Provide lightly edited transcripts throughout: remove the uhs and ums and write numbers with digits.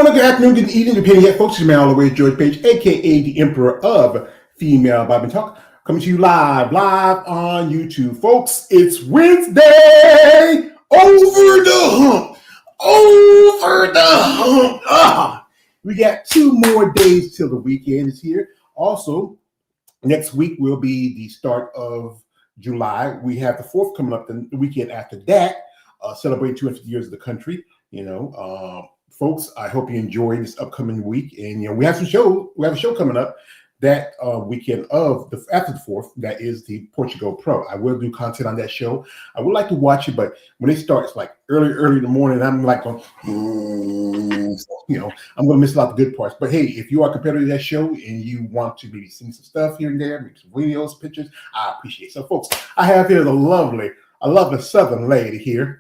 morning, good afternoon, good evening, depending on folks. It's man all the way George Page, aka the Emperor of Female Bible Talk, coming to you live on YouTube, folks. It's Wednesday, over the hump. We got 2 more days till the weekend is here. Also, next week will be the start of July. We have the 4th coming up the weekend after that, celebrating 250 years of the country. Folks, I hope you enjoy this upcoming week. And we have a show coming up that weekend of after the 4th. That is the Portugal Pro. I will do content on that show. I would like to watch it, but when it starts like early in the morning, I'm like, I'm going to miss a lot of the good parts. But hey, if you are a competitor to that show and you want to maybe see some stuff here and there, maybe some videos, pictures, I appreciate it. So, folks, I have here a lovely Southern lady here.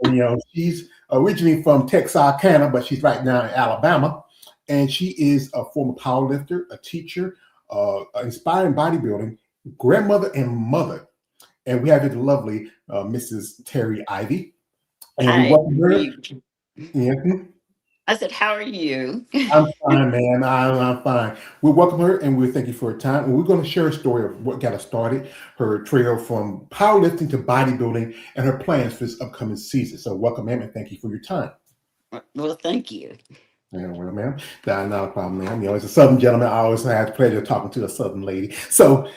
And, she's originally from Texarkana, but she's right now in Alabama. And she is a former powerlifter, a teacher, inspiring bodybuilding, grandmother, and mother. And we have here the lovely Mrs. Teri Ivey. And we Hi, welcome how are her. you? Yeah. I said, how are you? I'm fine, man. I'm fine. We welcome her and we thank you for her time. And we're going to share a story of what got her started, her trail from powerlifting to bodybuilding, and her plans for this upcoming season. So, welcome, ma'am, and thank you for your time. Well, thank you. Yeah, well, ma'am, that's not a problem, ma'am. As a Southern gentleman, I always have the pleasure of talking to a Southern lady. So,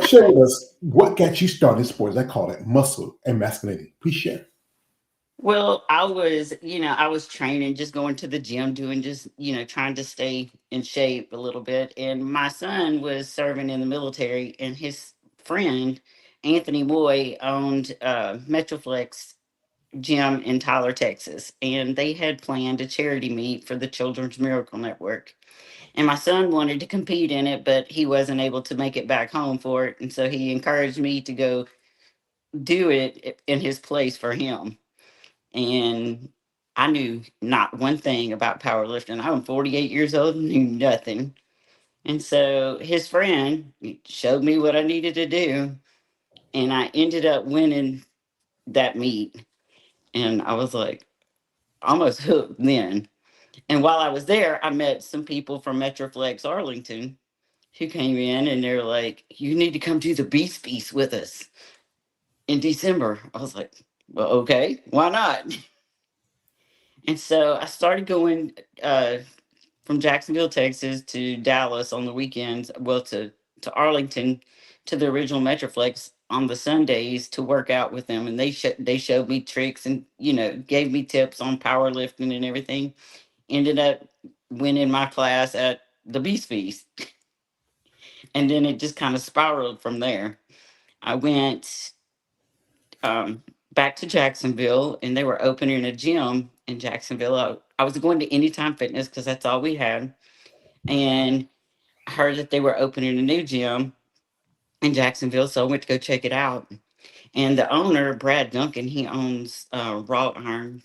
share with us what got you started in sports. I call it muscle and masculinity. Please share. Well, I was training, just going to the gym, doing just, trying to stay in shape a little bit. And my son was serving in the military, and his friend, Anthony Moy, owned Metroflex Gym in Tyler, Texas. And they had planned a charity meet for the Children's Miracle Network. And my son wanted to compete in it, but he wasn't able to make it back home for it. And so he encouraged me to go do it in his place for him. And I knew not one thing about powerlifting. I'm 48 years old and knew nothing. And so his friend showed me what I needed to do. And I ended up winning that meet. And I was like almost hooked then. And while I was there, I met some people from Metroflex Arlington who came in and they're like, you need to come do the Beast Feast with us in December. I was like, well, okay, why not? And so I started going from Jacksonville, Texas to Dallas on the weekends, well, to Arlington, to the original Metroflex on the Sundays to work out with them. And they showed me tricks and, gave me tips on powerlifting and everything. Ended up winning my class at the Beast Feast. And then it just kind of spiraled from there. I went back to Jacksonville, and they were opening a gym in Jacksonville. I was going to Anytime Fitness because that's all we had, and I heard that they were opening a new gym in Jacksonville, so I went to go check it out. And the owner, Brad Duncan, he owns Raw Iron,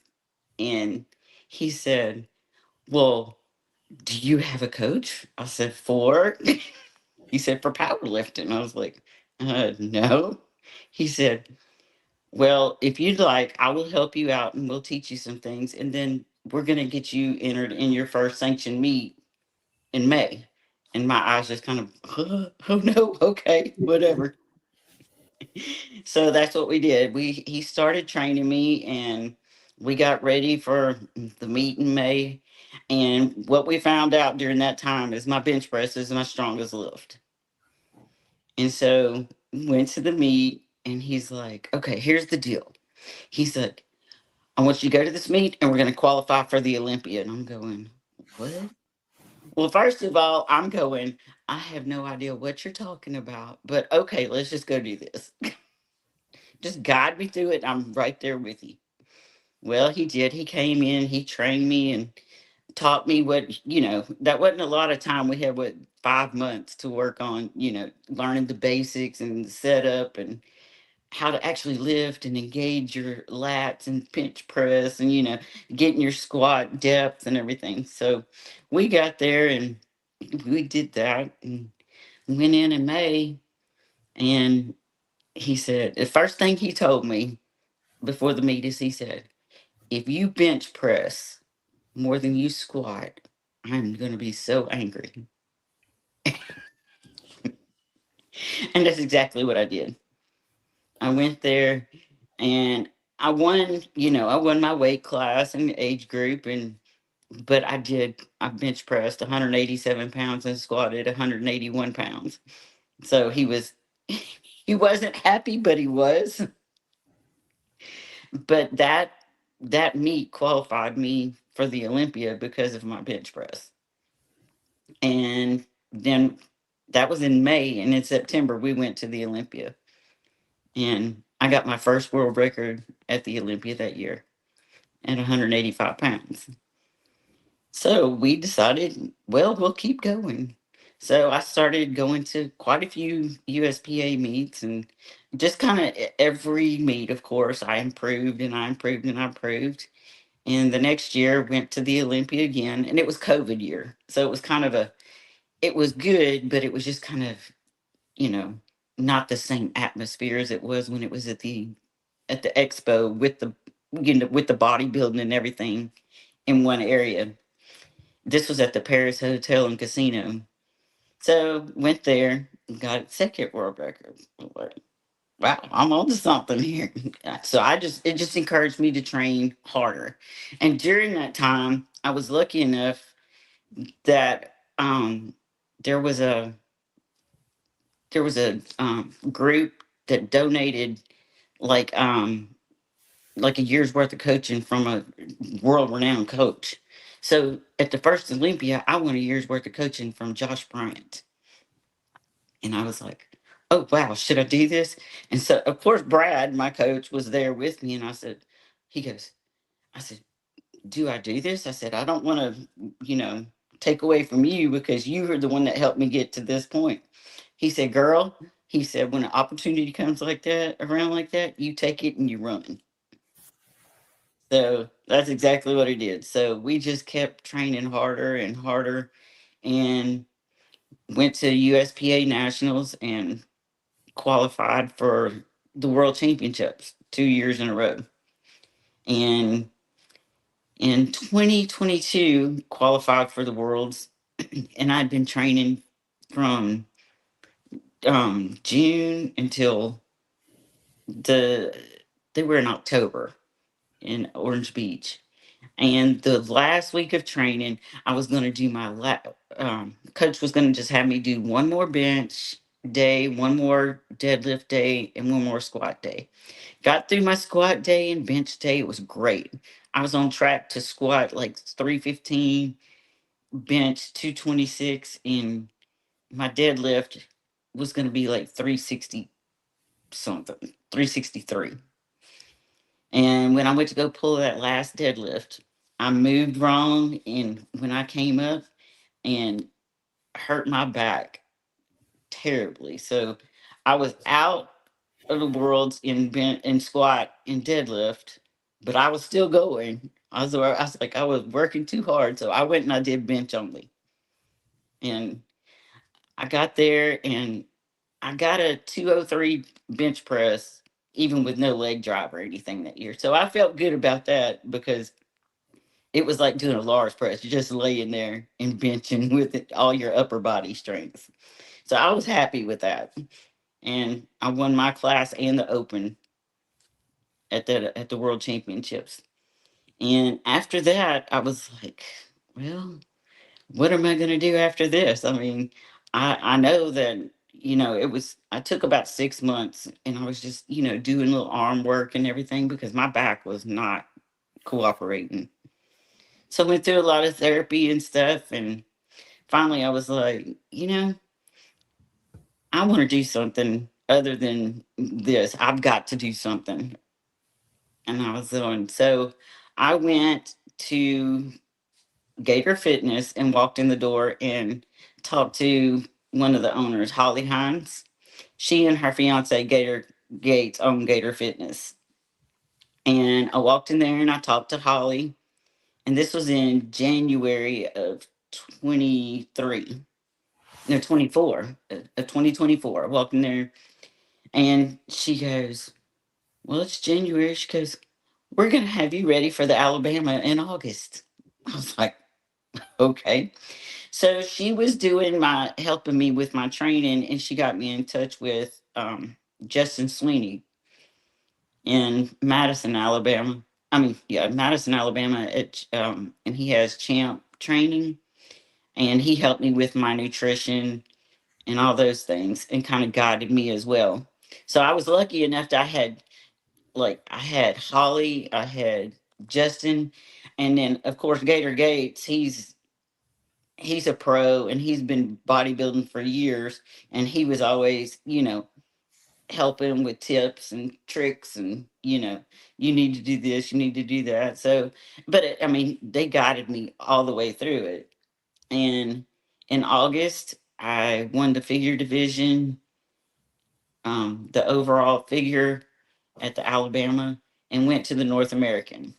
and he said, "Well, do you have a coach?" I said, "For?" He said, "For powerlifting." I was like, "No." He said, well, if you'd like, I will help you out and we'll teach you some things. And then we're going to get you entered in your first sanctioned meet in May. And my eyes just kind of, oh no, okay, whatever. So that's what we did. He started training me and we got ready for the meet in May. And what we found out during that time is my bench press is my strongest lift. And so went to the meet and he's like, okay, here's the deal. He said, I want you to go to this meet and we're going to qualify for the Olympia. And I'm going, what? Well, first of all, I'm going, I have no idea what you're talking about, but okay, let's just go do this. Just guide me through it. I'm right there with you. Well, he did. He came in, he trained me and taught me what, that wasn't a lot of time. We had, what, 5 months to work on, learning the basics and the setup and how to actually lift and engage your lats and bench press and getting your squat depth and everything. So we got there and we did that and went in May. And he said the first thing he told me before the meet is he said, if you bench press more than you squat, I'm going to be so angry. And that's exactly what I did. I went there and I won, I won my weight class and age group. But I bench pressed 187 pounds and squatted 181 pounds. So he wasn't happy, but he was. But that meet qualified me for the Olympia because of my bench press. And then that was in May, and in September we went to the Olympia, and I got my first world record at the Olympia that year at 185 pounds. So we decided, well, we'll keep going. So I started going to quite a few USPA meets, and just kind of every meet, of course, I improved and I improved and I improved. And the next year went to the Olympia again, and it was COVID year. So it was kind of it was good, but it was just kind of, you know, not the same atmosphere as it was when it was at the expo with with the bodybuilding and everything in one area. This was at the Paris Hotel and Casino. So went there, got second world record. Like, wow, I'm on to something here. So it just encouraged me to train harder. And during that time, I was lucky enough that there was a group that donated like um like a year's worth of coaching from a world renowned coach. So at the first Olympia, I won a year's worth of coaching from Josh Bryant. And I was like, oh, wow, should I do this? And so, of course, Brad, my coach, was there with me. And he goes, I said, do I do this? I said, I don't want to, take away from you because you were the one that helped me get to this point. He said, girl, he said, when an opportunity comes like that, around like that, you take it and you run. So that's exactly what he did. So we just kept training harder and harder and went to USPA Nationals and qualified for the World Championships 2 years in a row. And in 2022, qualified for the Worlds. And I'd been training from June until the they were in October in Orange Beach. And the last week of training, I was going to do coach was going to just have me do one more bench day, one more deadlift day, and one more squat day. Got through my squat day and bench day. It was great. I was on track to squat like 315, bench 226, and my deadlift was going to be like 360 something, 363. And when I went to go pull that last deadlift, I moved wrong. And when I came up and hurt my back terribly. So I was out of the worlds in in squat and deadlift, but I was still going. I was like, I was working too hard. So I went and I did bench only. And I got there and I got a 203 bench press, even with no leg drive or anything that year. So I felt good about that because it was like doing a large press. You're just laying there and benching with all your upper body strength. So I was happy with that. And I won my class and the open at the world championships. And after that, I was like, well, what am I going to do after this? I mean, I know that, I took about 6 months and I was just, doing little arm work and everything because my back was not cooperating. So I went through a lot of therapy and stuff. And finally, I was like, I want to do something other than this. I've got to do something. And I was going, so I went to Gator Fitness and walked in the door and talked to one of the owners, Holly Hines. She and her fiance Gator Gates own Gator Fitness. And I walked in there and I talked to Holly. And this was in January of 23. No, 24. Of 2024. I walked in there and she goes, well, it's January. She goes, we're going to have you ready for the Alabama in August. I was like, okay. So she was doing my helping me with my training, and she got me in touch with Justin Sweeney in Madison, Alabama. I mean, yeah, Madison, Alabama. And he has champ training, and he helped me with my nutrition and all those things, and kind of guided me as well. So I was lucky enough that I had Holly, I had Justin, and then of course Gator Gates. He's a pro and he's been bodybuilding for years, and he was always, helping with tips and tricks, and you need to do this, you need to do that. So, but I mean, they guided me all the way through it. And in August, I won the figure division, the overall figure at the Alabama, and went to the North American.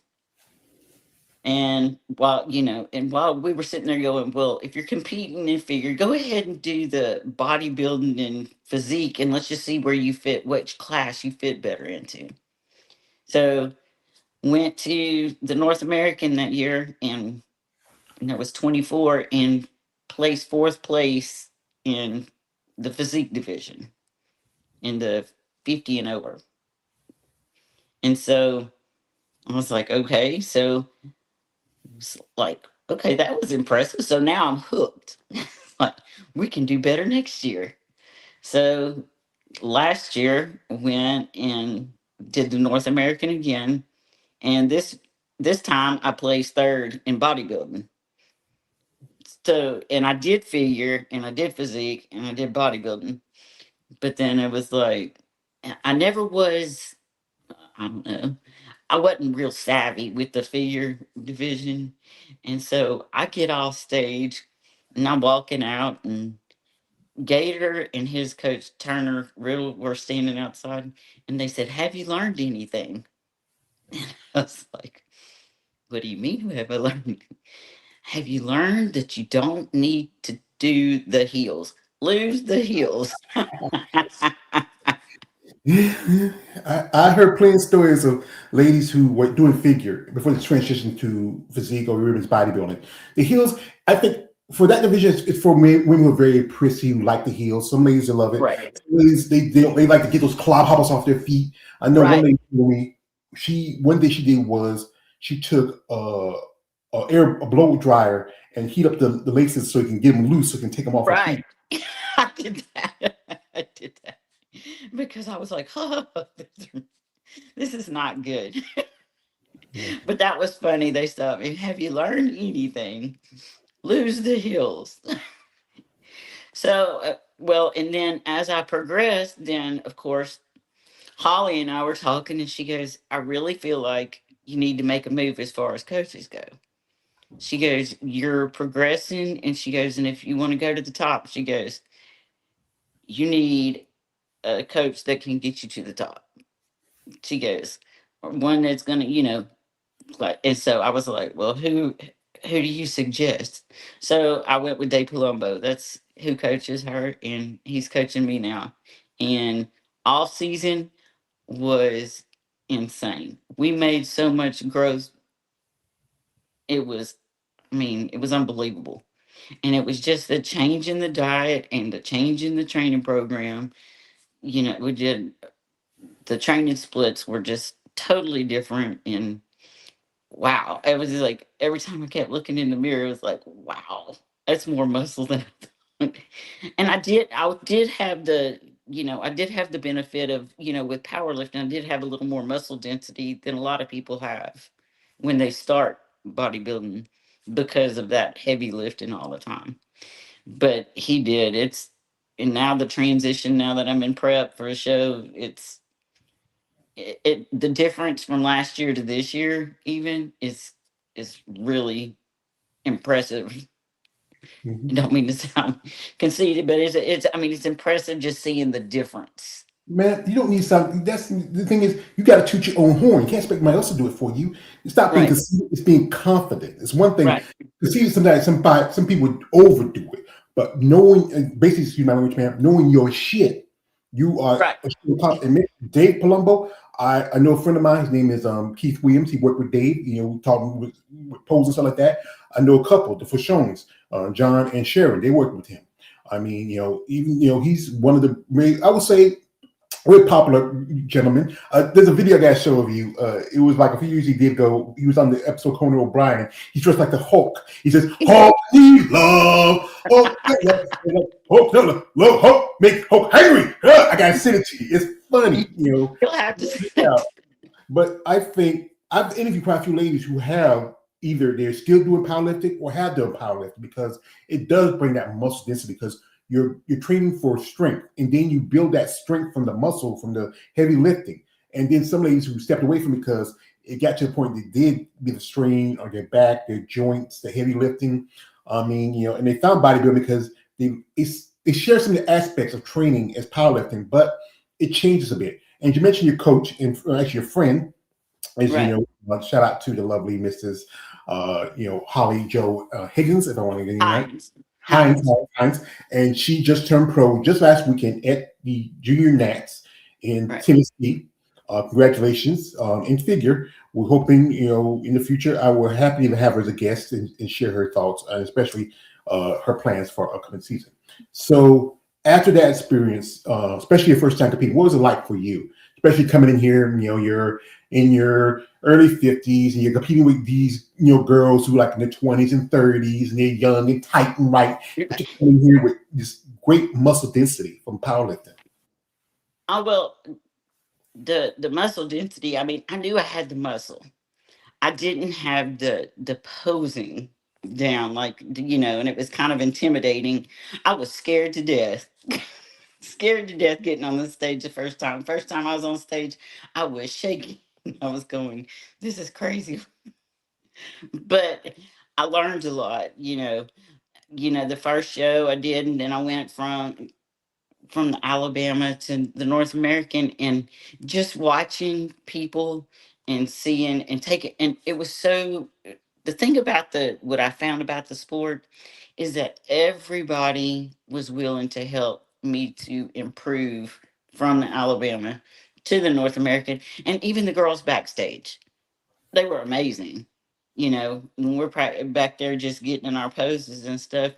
And while we were sitting there going, well, if you're competing in figure, go ahead and do the bodybuilding and physique, and let's just see where you fit, which class you fit better into. So went to the North American that year, and that was 24, and placed fourth place in the physique division in the 50 and over. And so I was like, okay, so it's like, okay, that was impressive. So now I'm hooked. Like, we can do better next year. So last year went and did the North American again, and this time I placed third in bodybuilding. So, and I did figure, and I did physique, and I did bodybuilding. But then it was like, I never was. I don't know. I wasn't real savvy with the figure division. And so I get off stage and I'm walking out, and Gator and his coach Turner Riddle were standing outside, and they said, "Have you learned anything?" And I was like, "What do you mean, have I learned? Have you learned that you don't need to do the heels? Lose the heels." I heard plenty of stories of ladies who were doing figure before they transitioned to physique or women's bodybuilding. The heels, I think, for that division, it's for women who are very prissy who like the heels. Some ladies will love it. Right. Some ladies they like to get those clod hoppers off their feet. I know one Right. lady told me one thing she did was she took a blow dryer and heat up the laces so you can get them loose so you can take them off her Right. feet. I did that. I did that because I was like, oh, this is not good. Yeah. But that was funny. They stopped me. Have you learned anything? Lose the heels. So, well, and then as I progressed, then of course, Holly and I were talking, and she goes, I really feel like you need to make a move as far as coaches go. She goes, you're progressing. And she goes, and if you want to go to the top, she goes, you need a coach that can get you to the top. She goes, or one that's going to, like, and so I was like, well, who do you suggest? So I went with Dave Palumbo. That's who coaches her, and he's coaching me now. And off season was insane. We made so much growth. It was, I mean, it was unbelievable. And it was just the change in the diet and the change in the training program. We did the training splits were just totally different. And wow, it was just like every time I kept looking in the mirror, it was like, wow, that's more muscle than I thought. And I did have I did have the benefit of, with powerlifting, I did have a little more muscle density than a lot of people have when they start bodybuilding because of that heavy lifting all the time. But he did. And now the transition, now that I'm in prep for a show, the difference from last year to this year even is really impressive. I Mhm. don't mean to sound conceited, but it's I mean, it's impressive just seeing the difference. Man, you don't need something. That's the thing is, you got to toot your own horn. You can't expect somebody else to do it for you. It's not being Right. conceited. It's being confident. It's one thing. Right. Conceited sometimes some people overdo it, but knowing, basically, excuse my language, man, knowing your shit You are Right. and Dave Palumbo. I know a friend of mine. His name is Keith Williams. He worked with Dave. Talking with pose and stuff like that. I know a couple, the Fashones, John and Sharon. They worked with him. I mean, even he's one of the. I would say very popular gentleman. There's a video I got to show of you. It was like a few years he did go. He was on the episode Conan O'Brien. He's dressed like the Hulk. He says, "Hulk need love, Hulk need love, Hulk need love, Hulk make Hulk angry." I gotta send it to you. It's funny, You'll have to. Yeah. But I think I've interviewed quite a few ladies who have either they're still doing powerlifting or have done powerlifting because it does bring that muscle density because you're training for strength and then you build that strength from the muscle from the heavy lifting. And then some ladies who stepped away from it because it got to the point they did get a strain on their back, their joints, the heavy lifting. I mean, and they found bodybuilding because it shares some of the aspects of training as powerlifting, but it changes a bit. And you mentioned your coach and actually your friend, as you Right. know, shout out to the lovely Mrs. Holly Joe Higgins, if I want to get your name right. Heinz. Hines, Heinz. Hines, and she just turned pro just last weekend at the Junior Nats in Right. Tennessee. Congratulations in figure. We're hoping, in the future, I will happily have her as a guest and share her thoughts, especially her plans for upcoming season. So after that experience, especially your first time competing, what was it like for you? Especially coming in here, you're in your early 50s and you're competing with these, girls who are like in their 20s and 30s and they're young and tight and right, but you're coming here with this great muscle density from powerlifting. Oh well, the muscle density. I mean, I knew I had the muscle. I didn't have the posing down, like and it was kind of intimidating. I was scared to death. Scared to death getting on the stage the first time. First time I was on stage, I was shaking. I was going, "This is crazy," but I learned a lot. The first show I did, and then I went from the Alabama to the North American, and just watching people and seeing and taking, and it was so. The thing about the what I found about the sport is that everybody was willing to help me to improve from the Alabama to the North American, and even the girls backstage, they were amazing. When we're back there just getting in our poses and stuff,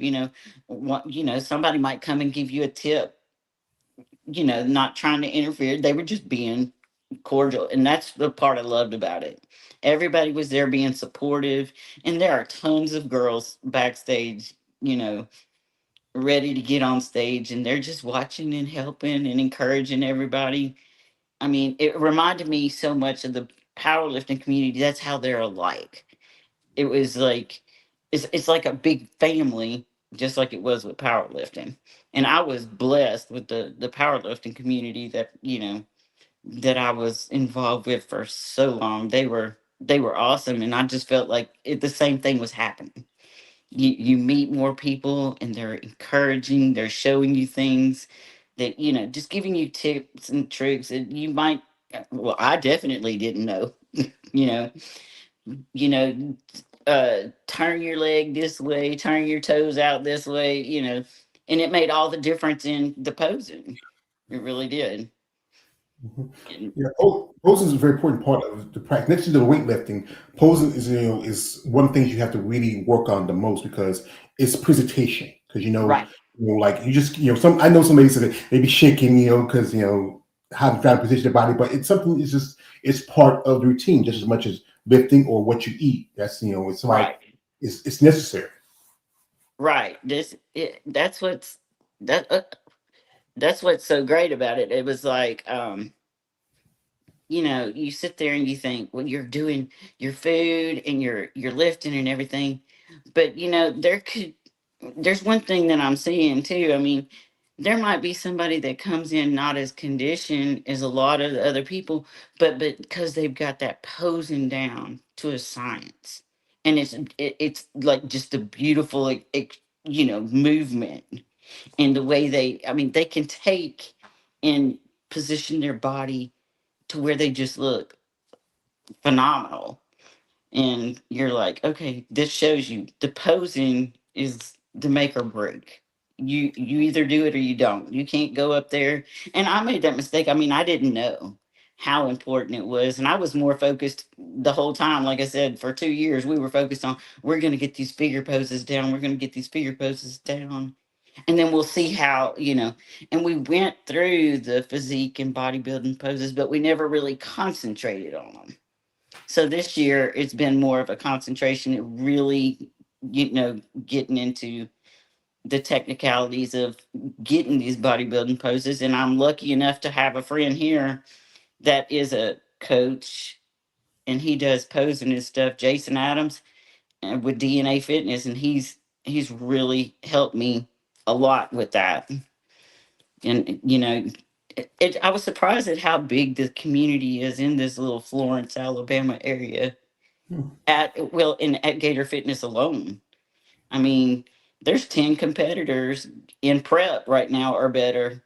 somebody might come and give you a tip, not trying to interfere. They were just being cordial. And that's the part I loved about it. Everybody was there being supportive. And there are tons of girls backstage, you know, ready to get on stage. And they're just watching and helping and encouraging everybody. I mean, it reminded me so much of the powerlifting community. That's how they're alike. It was like, it's like a big family, just like it was with powerlifting. And I was blessed with the powerlifting community that I was involved with for so long. They were awesome, and I just felt like the same thing was happening. You meet more people, and they're encouraging. They're showing you things that just giving you tips and tricks that you might. Well, I definitely didn't know. You know, you know, turn your leg this way, turn your toes out this way. And it made all the difference in the posing. It really did. Mhm. And Yeah, posing is a very important part of the practice. Next to the weightlifting, posing is one of the things you have to really work on the most because it's presentation. Because right, like you just some I know somebody said that they be shaking because how to try to position their body, but it's something. It's part of the routine just as much as lifting or what you eat. That's it's like right. it's necessary. Right. That that's what's so great about it. It was like you sit there and you think, well, you're doing your food and you're lifting and everything. But there's one thing that I'm seeing too. I mean, there might be somebody that comes in not as conditioned as a lot of the other people, but because they've got that posing down to a science. And it's like just a beautiful movement, and the way they can take and position their body to where they just look phenomenal. And you're like, okay, this shows you the posing is the make or break. You either do it or you don't. You can't go up there. And I made that mistake. I mean, I didn't know how important it was, and I was more focused the whole time. Like I said, for 2 years we were focused on, we're going to get these figure poses down, we're going to get these figure poses down, and then we'll see how, and we went through the physique and bodybuilding poses, but we never really concentrated on them. So this year it's been more of a concentration. It really, getting into the technicalities of getting these bodybuilding poses. And I'm lucky enough to have a friend here that is a coach, and he does posing and stuff, Jason Adams, with DNA Fitness, and he's really helped me a lot with that. And I was surprised at how big the community is in this little Florence, Alabama area Hmm. at Gator Fitness alone. I mean, there's 10 competitors in prep right now or better,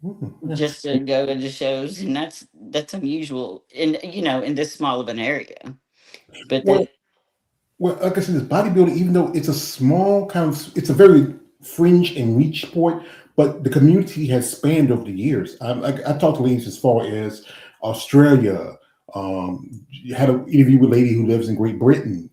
Hmm. just to go to the shows, and that's unusual in this small of an area. But Well, well, like I said, this bodybuilding, even though it's a small kind of, it's a very fringe and niche sport, but the community has spanned over the years. I talked to ladies as far as Australia. You had an interview with a lady who lives in Great Britain.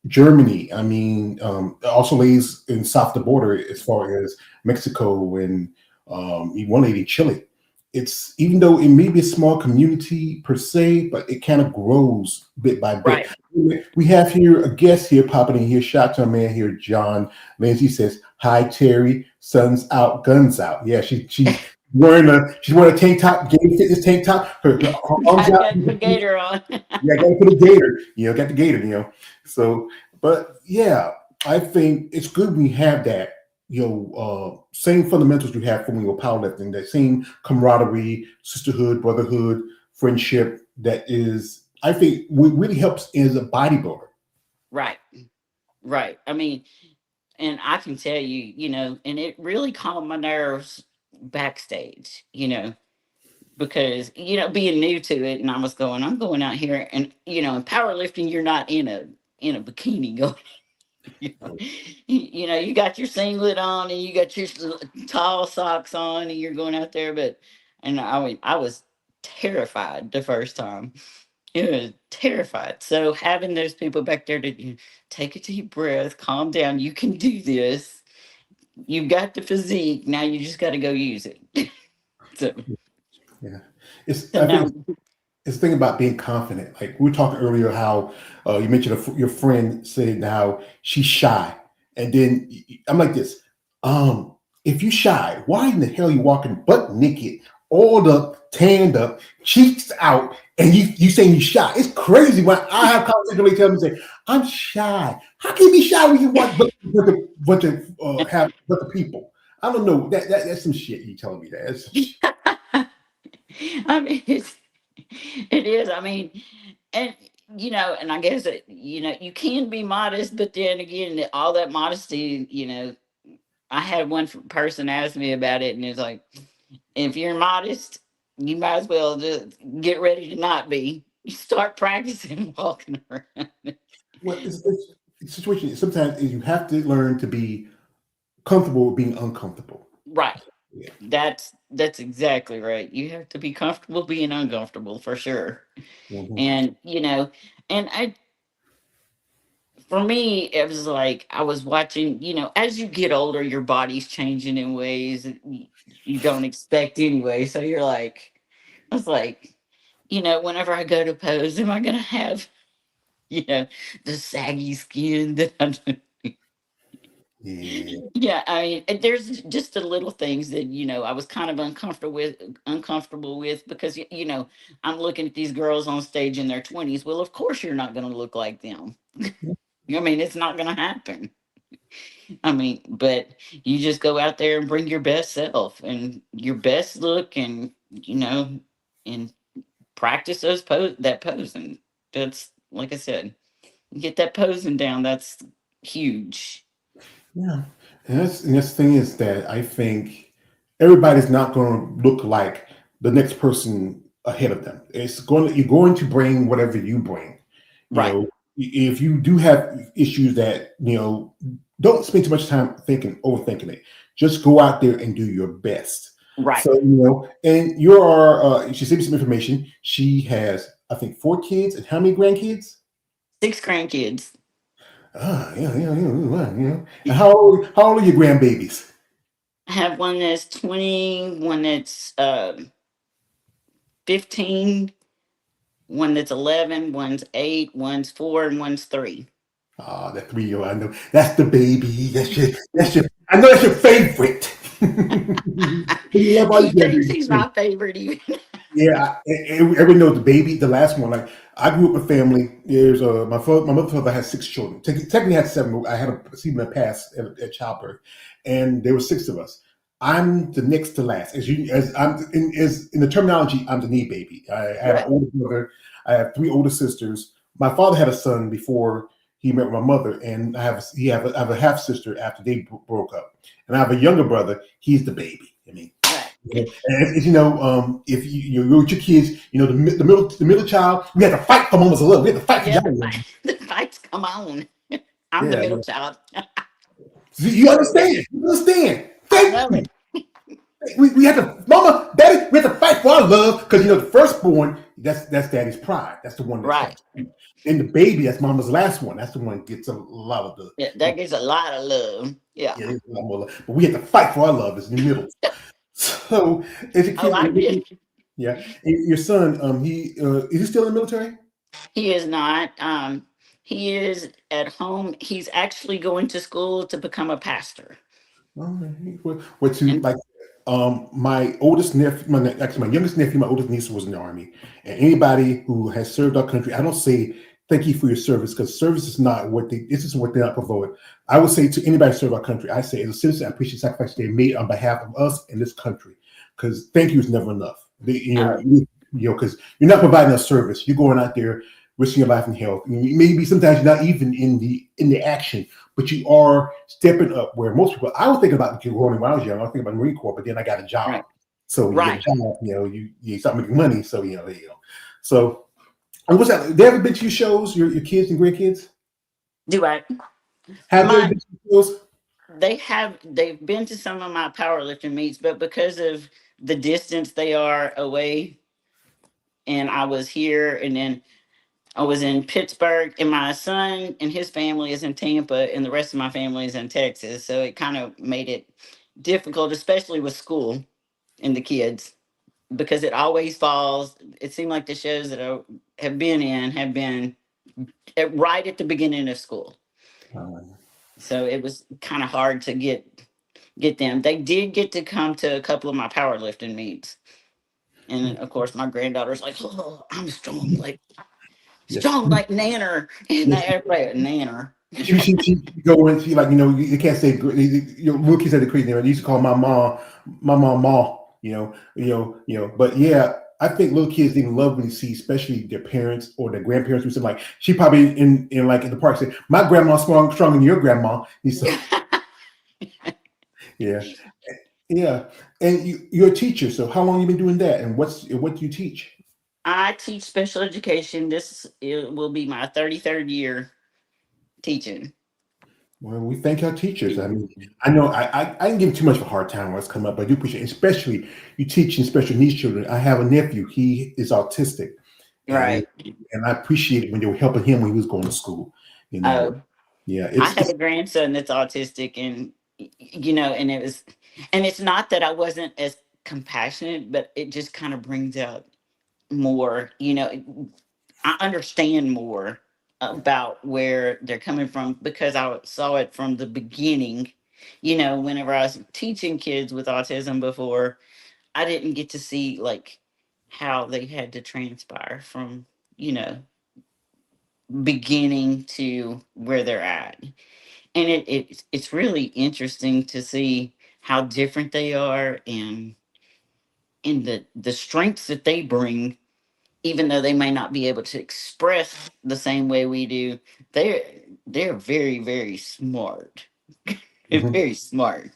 Germany. I mean, also ladies in south of the border as far as Mexico and one lady in Chile. It's, even though it may be a small community per se, but it kind of grows bit by bit. right. We have here a guest here popping in here. Shout to our man here, John Lindsay says, "Hi Terry, sun's out, guns out." Yeah, she's wearing a tank top, Gator Fitness tank top. Her arms I out. got the gator on. Yeah, I got to put a gator. Got the gator. So, but yeah, I think it's good we have that. Same fundamentals you have from your powerlifting. That same camaraderie, sisterhood, brotherhood, friendship. That is, I think, what really helps as a bodybuilder. Right, right. I mean, and I can tell you, and it really calmed my nerves backstage, because being new to it, and I'm going out here, and in powerlifting you're not in a bikini going. You got your singlet on and you got your tall socks on, and you're going out there. But and I mean, I was terrified the first time. It was terrified. So having those people back there to take a deep breath, calm down, you can do this. You've got the physique. Now you just got to go use it. so, Yeah, it's. so I think now, it's the thing about being confident. Like we were talking earlier, how you mentioned your friend said how she's shy, and then I'm like this. If you shy, why in the hell you walking butt naked, all up, tanned up, cheeks out, and you saying you shy? It's crazy. When I have conversations, they tell me, say, "I'm shy." How can you be shy when you walk but the people? I don't know. That's some shit you telling me that. That's some shit. I mean, it is. I mean, and and I guess that you can be modest, but then again, all that modesty, I had one person ask me about it, and it's like, if you're modest, you might as well just get ready to not be. You start practicing walking around. Well, it's a situation. Sometimes you have to learn to be comfortable with being uncomfortable. Right. Yeah. That's exactly right. You have to be comfortable being uncomfortable for sure. Mhm. And and I for me, it was like I was watching, as you get older, your body's changing in ways that you don't expect anyway. So you're like, I was like, whenever I go to pose, am I going to have, you know, the saggy skin that I do? Yeah. Yeah, I mean, and there's just the little things that I was kind of uncomfortable with because I'm looking at these girls on stage in their 20s. Well, of course you're not going to look like them. I mean, it's not going to happen. I mean, but you just go out there and bring your best self and your best look, and and practice that posing. That's, like I said, get that posing down. That's huge. Yeah. And that's the thing is that I think everybody's not going to look like the next person ahead of them. You're going to bring whatever you bring. You Right. know, if you do have issues that don't spend too much time thinking, overthinking it. Just go out there and do your best. Right. So and she sent me some information. She has, I think, 4 kids and how many grandkids? 6 grandkids. And how old are your grandbabies? I have one that's 20, one that's 15, one that's 11, one's 8, one's 4, and one's 3. Ah, that 3-year-old, I know. That's the baby. That's your, I know that's your favorite. You love all He your thinks grandbabies he's too. my favorite even. Yeah, everyone knows the baby, the last one. Like I grew up in a family. There's my mother's father had 6 children. Technically had 7. But I had a semen pass at childbirth, and there were 6 of us. I'm the next to last. As in the terminology, I'm the knee baby. I have an Right. older brother. I have 3 older sisters. My father had a son before he met with my mother, and I have a half sister after they broke up, and I have a younger brother. He's the baby. I mean, Right. yeah. And if you're with your kids, the middle child, we had to fight for moments of love. We had to fight for Yeah, y'all. the fight, the fights come on. I'm the Yeah, middle yeah. child. You So yeah, understand? You understand? I Thank know you. it. We had to, Mama, Daddy, we had to fight for our love because the firstborn, that's Daddy's pride. That's the one that Right. comes. And the baby, that's Mama's last one. That's the one that gets a lot of Yeah, the that gets a lot of love. Yeah. yeah, a lot more love. But we had to fight for our love. It's in the middle. So as a Oh, kid, I did. yeah, and your son, he is he still in the military? He is not. He is at home. He's actually going to school to become a pastor. All right. What to And like? My oldest nephew, actually my youngest nephew, my oldest niece was in the army. And anybody who has served our country, I don't say thank you for your service because service is not what they. This is what they're not provoking. I would say to anybody who served our country, I say as a citizen, I appreciate the sacrifice they made on behalf of us and this country. Because thank you is never enough. oh, Because you're not providing a service. You're going out there risking your life and health. Maybe sometimes you're not even in the action, but you are stepping up where most people. I was thinking about growing when I was young. I was thinking about the Marine Corps, but then I got a job. right, So when you get a right. job, you start making money. So there you go. So and what's that? They ever been to your shows? Your kids and grandkids Do I? have they My been to your shows? they've been to some of my powerlifting meets, but because of the distance they are away, and I was here, and then I was in Pittsburgh, and my son and his family is in Tampa, and the rest of my family is in Texas. So it kind of made it difficult, especially with school and the kids, because it always falls. It seemed like the shows that I have been in have been right at the beginning of school, Um, so it was kind of hard to get them. They did get to come to a couple of my powerlifting meets, and of course, my granddaughter's like, "Oh, I'm yes, strong like Nanner," and yes. everybody Nanner. She go and she like you can't say little kids had the crazy name. I used to call my mom, But yeah, I think little kids even love when you see, especially their parents or their grandparents, or something like she probably in the park said, "My grandma's stronger than your grandma." He said, "Yeah, yeah." And you're a teacher, so how long you been doing that? And what do you teach? I teach special education. This it will be my 33rd year teaching. Well, we thank our teachers. I mean, I know I didn't give them too much of a hard time when it's come up, but I do appreciate it. Especially you teaching special needs children. I have a nephew, he is autistic, and Right. and I appreciate it when they were helping him when he was going to school. You know, Oh, yeah, I it's have it's a grandson that's autistic, and and it's not that I wasn't as compassionate, but it just kind of brings out more. I understand more about where they're coming from because I saw it from the beginning. Whenever I was teaching kids with autism before, I didn't get to see like how they had to transpire from, you know, beginning to where they're at. And it's really interesting to see how different they are, and the strengths that they bring, even though they may not be able to express the same way we do. They're very, very smart. They're mhm. very smart.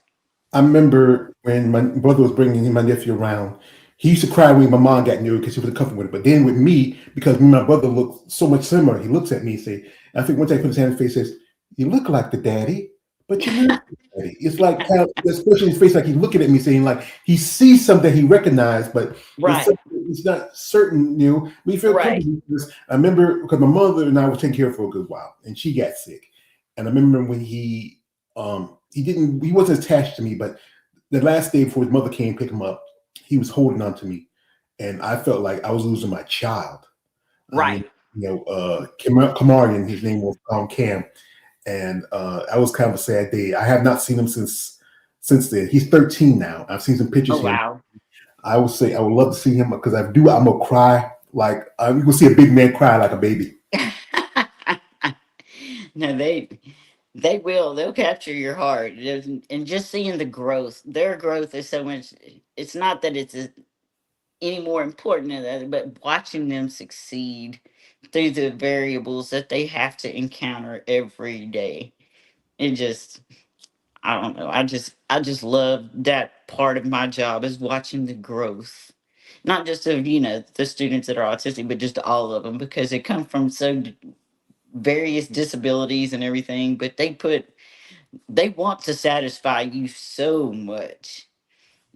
I remember when my brother was bringing my nephew around. He used to cry when my mom got new because he was comfortable with it. But then with me, because me and my brother look so much similar, he looks at me and say, I think one time he put his hand in his face and says, "You look like the daddy, but you're not the daddy." It's like kind of the expression in his face, like he's looking at me saying, like he sees something he recognized, but Right, it's not certain, you know. We feel right, comfortable with this. I remember because my mother and I were taking care of her for a good while, and she got sick. And I remember when he wasn't attached to me, but the last day before his mother came to pick him up, he was holding on to me, and I felt like I was losing my child. I mean, right. Kamarian, his name was Cam, and that was kind of a sad day. I have not seen him since then. He's 13 now. I've seen some pictures Oh of him. wow. I would say I would love to see him because I do. I'm gonna cry like you will see a big man cry like a baby. No, they will. They'll capture your heart, and just seeing the growth. Their growth is so much. It's not that it's any more important than that, but watching them succeed through the variables that they have to encounter every day. It just, I don't know. I just love that part of my job is watching the growth. Not just of, the students that are autistic, but just all of them because they come from various disabilities and everything, but they want to satisfy you so much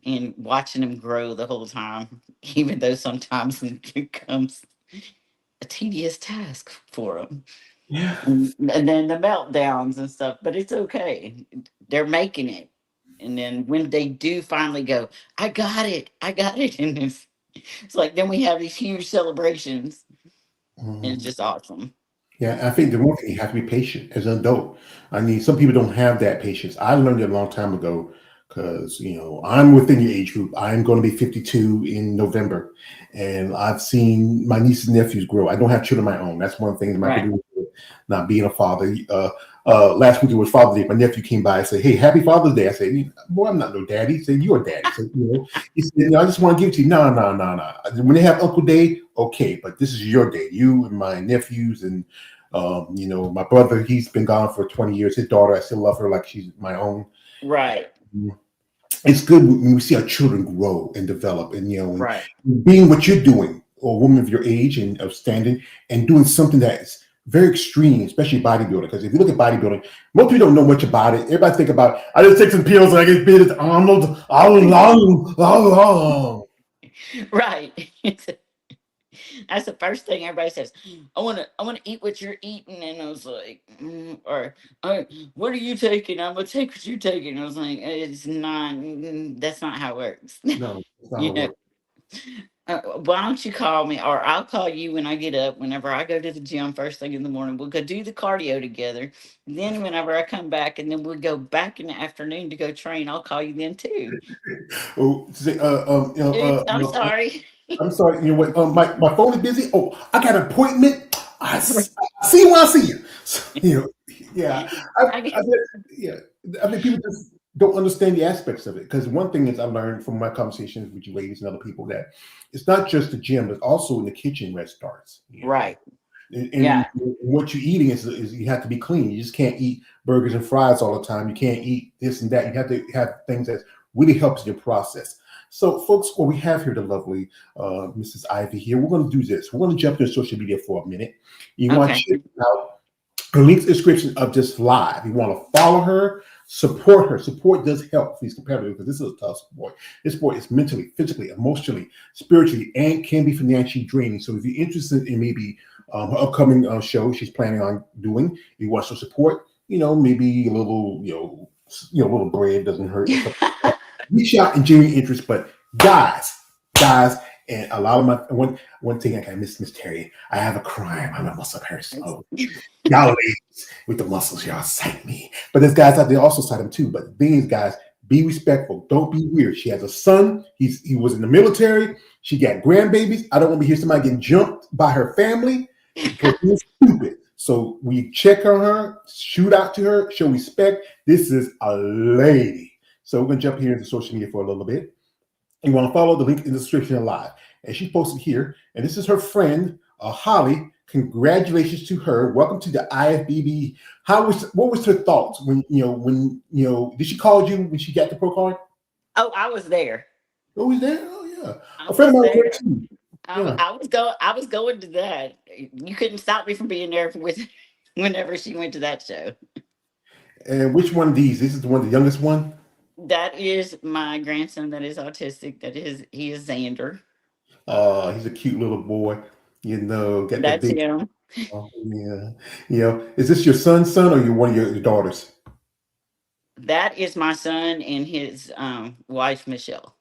and watching them grow the whole time, even though sometimes it becomes a tedious task for them. Yeah. And then the meltdowns and stuff, but it's okay. They're making it. And then when they do finally go, I got it. And it's like, then we have these huge celebrations. And it's Mhm. just awesome. Yeah, I think the one thing you have to be patient as an adult. I mean, some people don't have that patience. I learned it a long time ago because I'm within your age group. I'm going to be 52 in November, and I've seen my nieces and nephews grow. I don't have children of my own. That's one thing that might Right. be not being a father. Last week it was Father's Day. My nephew came by and said, "Hey, Happy Father's Day." I said, "Boy, I'm not no daddy." He said, "You're a daddy." So, he said, "I just want to give it to you." No, no, no, no. When they have Uncle Day, okay, but this is your day. You and my nephews and my brother, he's been gone for 20 years. His daughter, I still love her like she's my own. Right. It's good when we see our children grow and develop and, Right. and being what you're doing, or a woman of your age and of standing, and doing something that's very extreme, especially bodybuilding. Because if you look at bodybuilding, most people don't know much about it. Everybody think about, I just take some pills and I get big as Arnold. Oh. Right. That's the first thing everybody says. I wanna eat what you're eating, and I was like, or what are you taking? I'm gonna take what you're taking. I was like, it's not. That's not how it works. No, it's not how you it know. works. Why don't you call me, or I'll call you when I get up. Whenever I go to the gym first thing in the morning, we'll go do the cardio together. Then whenever I come back, and then we'll go back in the afternoon to go train. I'll call you then too. Oh, say, Oops, I'm sorry. I'm sorry. You know what? My phone is busy. Oh, I got an appointment. I see you when I see you. So, yeah. I, I I bet- yeah. I mean, people just don't understand the aspects of it because one thing is I learned from my conversations with you ladies and other people that it's not just the gym, but also in the kitchen where it starts. right. And Yeah. what you're eating is you have to be clean. You just can't eat burgers and fries all the time. You can't eat this and that. You have to have things that really helps your process. So, folks, what we have here, the lovely Mrs. Ivy here, we're going to do this. We're going to jump into social media for a minute. You want Okay. to check out the link description of this live. You want to follow her, support her. Support does help these competitors because this is a tough sport. This sport is mentally, physically, emotionally, spiritually, and can be financially draining. So if you're interested in maybe her upcoming show she's planning on doing, you want some support, maybe a little, a little bread doesn't hurt or something. Reach out and genuine interest, but guys, and a lot of my one thing I can Miss Terry, I have a crime. I'm a muscle person. Oh, y'all ladies with the muscles, y'all cite me. But there's guys out there also cite them too. But the thing is, guys, be respectful. Don't be weird. She has a son. He was in the military. She got grandbabies. I don't want to hear somebody getting jumped by her family because he's stupid. So we check on her, shoot out to her, show respect. This is a lady. So we're gonna jump here into social media for a little bit. You want to follow the link in the description live. And she posted here, and this is her friend, Holly. Congratulations to her. Welcome to the IFBB. What was her thoughts did she call you when she got the pro card? Oh, I was there. Oh, was there? Oh, Yeah, I a friend was of mine was there there. too. Yeah, I was going to that. You couldn't stop me from being there with whenever she went to that show. and which one of these? This is the one, the youngest one. That is my grandson that is autistic. That is he is Xander. He's a cute little boy. Got that That's big. him. Oh, yeah. Is this your son's son or one of your daughters? That is my son and his wife Michelle.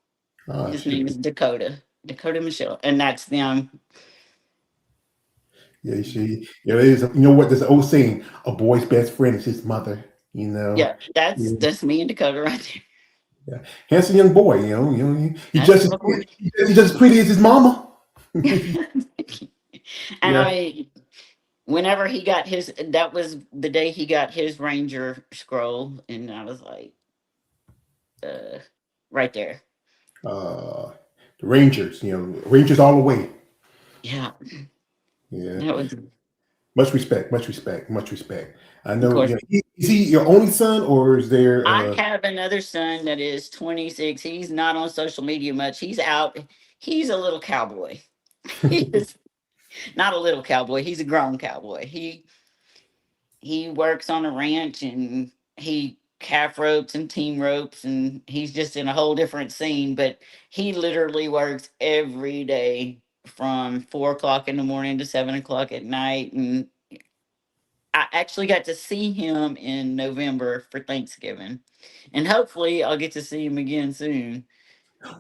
Ah, His should name be. is Dakota. Dakota Michelle. And that's them. Yeah, it is. You know what? There's an old saying: a boy's best friend is his mother. You know. Yeah, Yeah, that's me and Dakota right there. yeah. Handsome young boy. He That's just as my boy. he's just as pretty as his mama. And Yeah. whenever he got his, that was the day he got his Ranger scroll, and I was like, uh, right there. Uh, the Rangers. Rangers all the way. Yeah, Yeah. that was, Much respect. Much respect. Much respect. I of know. course. Is he your only son, or is there? I have another son that is 26. He's not on social media much. He's out. He's a little cowboy. He is not a little cowboy. He's a grown cowboy. He works on a ranch and he calf ropes and team ropes and he's just in a whole different scene. But he literally works every day from 4 o'clock in the morning to 7 o'clock at night. And I actually got to see him in November for Thanksgiving, and hopefully I'll get to see him again soon.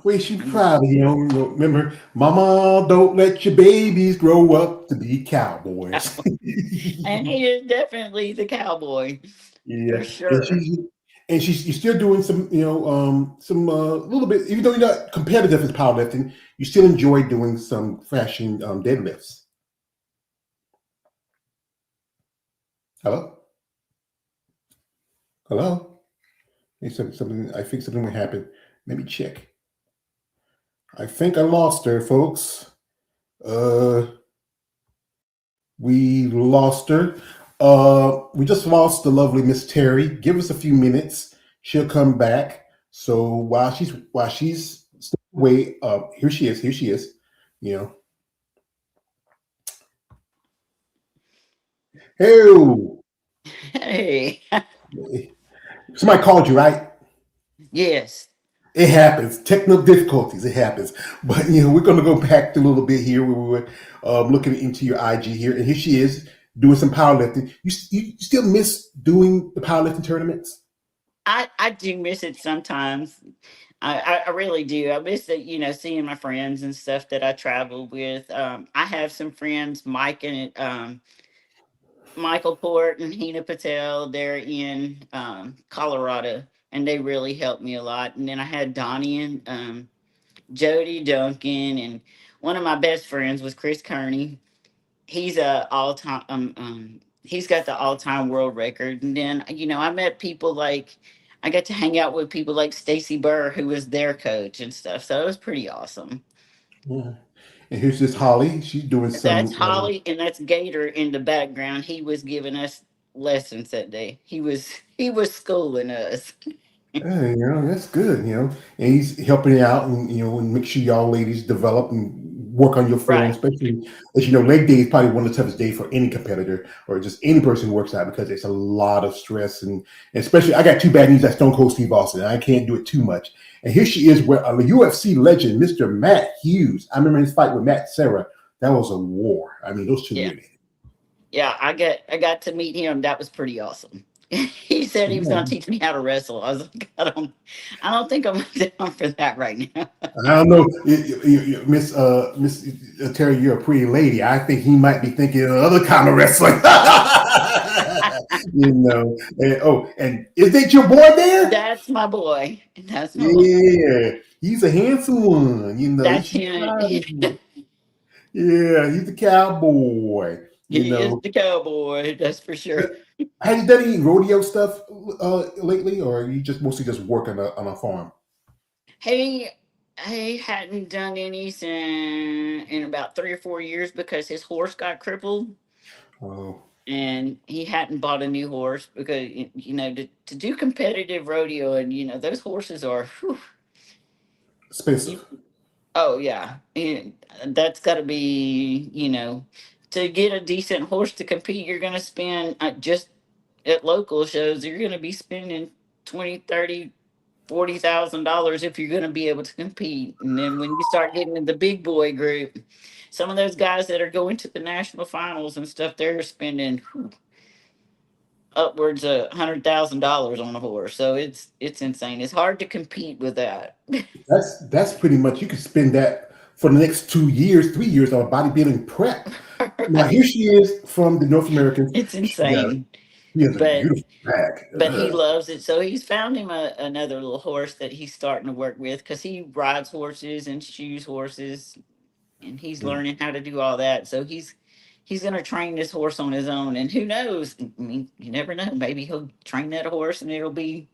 Well, she's And proud of him. Remember, Mama, don't let your babies grow up to be cowboys. and he is definitely the cowboy for Yeah, and sure. she's you're still doing some, some little bit. Even though you're not competitive as powerlifting, you still enjoy doing some fashion deadlifts. Hello, hello. Hey, something. I think something will happen. Let me check. I think I lost her, folks. Uh, we lost her. We just lost the lovely Miss Terry. Give us a few minutes. She'll come back. So while she's still away, here she is. Here she is. You know, hey, Hey, somebody called you, right? yes. It happens. Technical difficulties. It happens. But we're going to go back a little bit here where we were looking into your IG here, and here she is doing some powerlifting. You still miss doing the powerlifting tournaments? I do miss it sometimes. I really do. I miss it, seeing my friends and stuff that I travel with. I have some friends, Mike and Michael Port and Hina Patel. They're in Colorado, and they really helped me a lot. And then I had Donnie and Jody Duncan, and one of my best friends was Chris Kearney. He's a all time. He's got the all time world record. And then I met people like I got to hang out with people like Stacy Burr, who was their coach and stuff. So it was pretty awesome. Yeah. And here's this Holly. She's doing That's some. Holly, and that's Gator in the background. He was giving us lessons that day. He was schooling us. Hey, that's good. And he's helping you out, and and make sure y'all ladies develop and work on your form, Right. especially as leg day is probably one of the toughest days for any competitor or just any person who works out because it's a lot of stress and especially I got two bad knees at Stone Cold Steve Austin, and I can't do it too much. And here she is, where a UFC legend, Mr. Matt Hughes. I remember his fight with Matt Serra. That was a war. I mean, those two Yeah. women. Yeah. I got to meet him. That was pretty awesome. He said he was going to teach me how to wrestle. I was like, I don't think I'm down for that right now. I don't know, Miss Terry. You're a pretty lady. I think he might be thinking of other kind of wrestling. And is that your boy there? That's my boy. That's my boy. Yeah, he's a handsome one. You That's should him. try him. Yeah, he's a cowboy. You He is know, the cowboy. That's for sure. have you done any rodeo stuff lately, or are you just mostly just working on a farm? He he hadn't done any in about 3 or 4 years because his horse got crippled, Oh, and he hadn't bought a new horse because to do competitive rodeo, and those horses are whew, you expensive. Oh yeah, and that's got to be, to get a decent horse to compete. You're going to spend, just at local shows. You're going to be spending 20, 30, $40,000 if you're going to be able to compete. And then when you start getting in the big boy group, some of those guys that are going to the national finals and stuff, they're spending upwards of $100,000 on a horse. So it's insane. It's hard to compete with that. That's pretty much, you could spend that for the next 2 years, 3 years on bodybuilding prep. Now here Right? she is from the North Americans. It's Yeah, insane. she has a But beautiful back. he Ugh. loves it. So he's found him another little horse that he's starting to work with, because he rides horses and shoes horses, and he's learning how to do all that. So he's gonna train this horse on his own, and who knows? I mean, you never know. Maybe he'll train that horse, and it'll be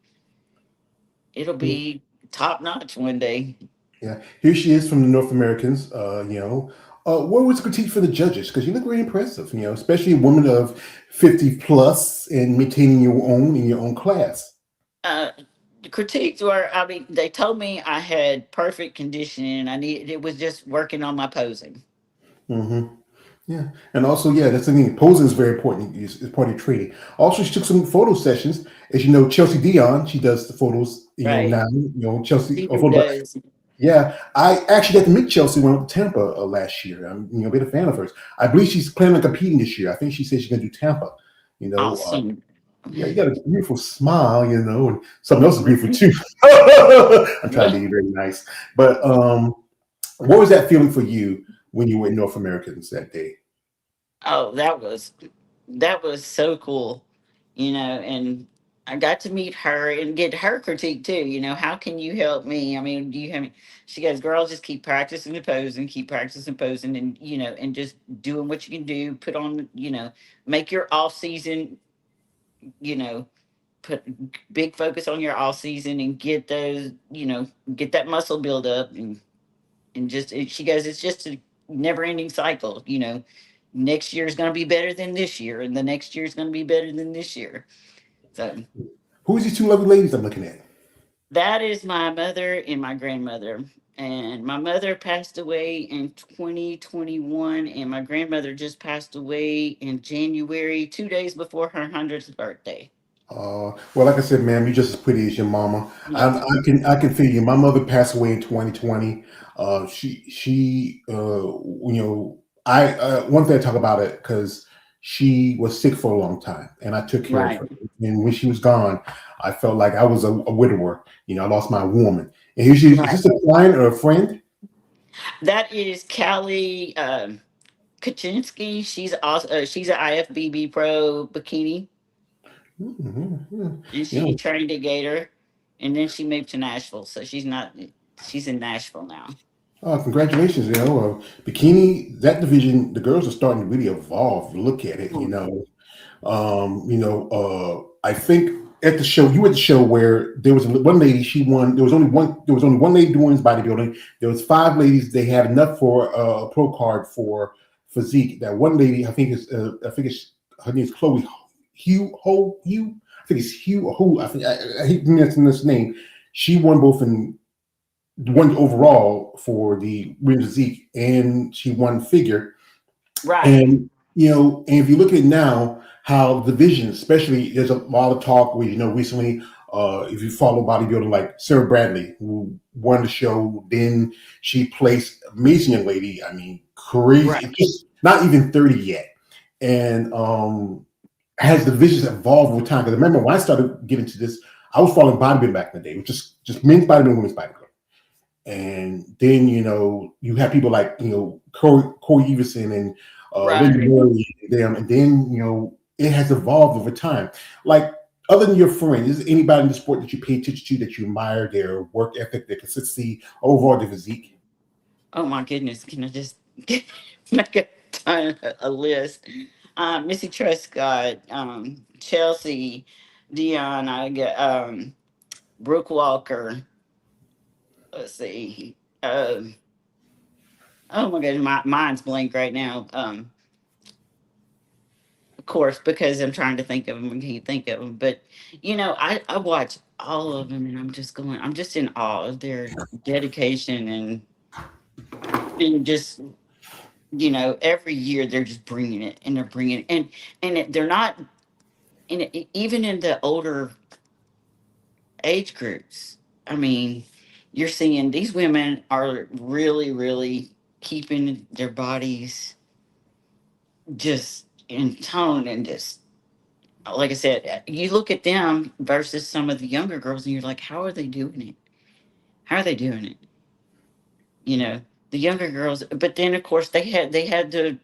top notch one day. Yeah, here she is from the North Americans. What was the critique for the judges? Because you look very impressive. Especially a woman of 50 plus and maintaining your own in your own class. Uh, the critiques were, I mean, they told me I had perfect conditioning. I needed it was just working on my posing. Hmm. Yeah, and also, yeah, that's the thing. Posing is very important. Is part of training. Also, she took some photo sessions. As you know, Chelsea Dion, she does the photos. Right. Now, Chelsea. She Photo, does. yeah, I actually got to meet Chelsea when I went to Tampa last year. I'm a bit a fan of hers. I believe she's planning on competing this year. I think she said she's going to do Tampa. You know, uh, Awesome. yeah, you got a beautiful smile. And something else is beautiful too. I'm trying to be very nice, but what was that feeling for you when you were in North Americans that day? Oh, that was so cool, and I got to meet her and get her critique too. How can you help me? I mean, do you have? She goes, "Girl, just keep practicing the posing, keep practicing posing, and and just doing what you can do. Put on, make your off season, you know, put big focus on your off season and get those, get that muscle build up, and she goes, it's just a never ending cycle. Next year is going to be better than this year, and the next year is going to be better than this year. So Who is these two lovely ladies I'm looking at? that is my mother and my grandmother. And my mother passed away in 2021, and my grandmother just passed away in January, 2 days before her 100th birthday. Well, like I said, ma'am, you're just as pretty as your mama. I, Yes. I can feel you. My mother passed away in 2020. I one thing I talk about it because she was sick for a long time, and I took care of Right. her. And when she was gone, I felt like I was a widower. I lost my woman. And here she is. Is Right. this a client or a friend? That is Callie Kaczynski. She's an IFBB pro bikini, Mhm. and Yeah. she trained at Gator, and then she moved to Nashville. So she's in Nashville now. Congratulations. Bikini, that division, the girls are starting to really evolve. Look at it. Mhm. I think at the show, you were at the show where there was one lady, she won. There was only one lady doing this bodybuilding. There was five ladies. They had enough for a pro card for physique. That one lady, I think it's her name is Chloe Hugh. I think it's Hugh Who. I hate mentioning this name. She won both in won overall for the women's physique, and she won figure. Right. And if you look at it now, how the division, especially, there's a lot of talk where recently, if you follow bodybuilding, like Sarah Bradley, who won the show, then she placed amazing young lady. I mean, crazy, Right. just not even 30 yet, and has the divisions evolved over time? Because I remember when I started getting to this, I was following bodybuilding back in the day, which just men's bodybuilding, women's bodybuilding. And then you have people like Corey Everson and Linda Right. Murray and them, and then it has evolved over time. Like, other than your friend, is there anybody in the sport that you pay attention to, that you admire their work ethic, their consistency, overall their physique? Oh my goodness! Can I just make a list? Missy Trescott, Chelsea, Dion. I get Brooke Walker. Let's see. Oh my goodness, my mind's blank right now. Of course, because I'm trying to think of them and can't think of them. But I watch all of them, and I'm just in awe of their dedication, And just, every year they're just bringing it and they're bringing it. They're not, even in the older age groups. I mean, you're seeing these women are really, really keeping their bodies just in tone and just, like I said, you look at them versus some of the younger girls and you're like, how are they doing it? How are they doing it? You know, the younger girls, but then of course they had the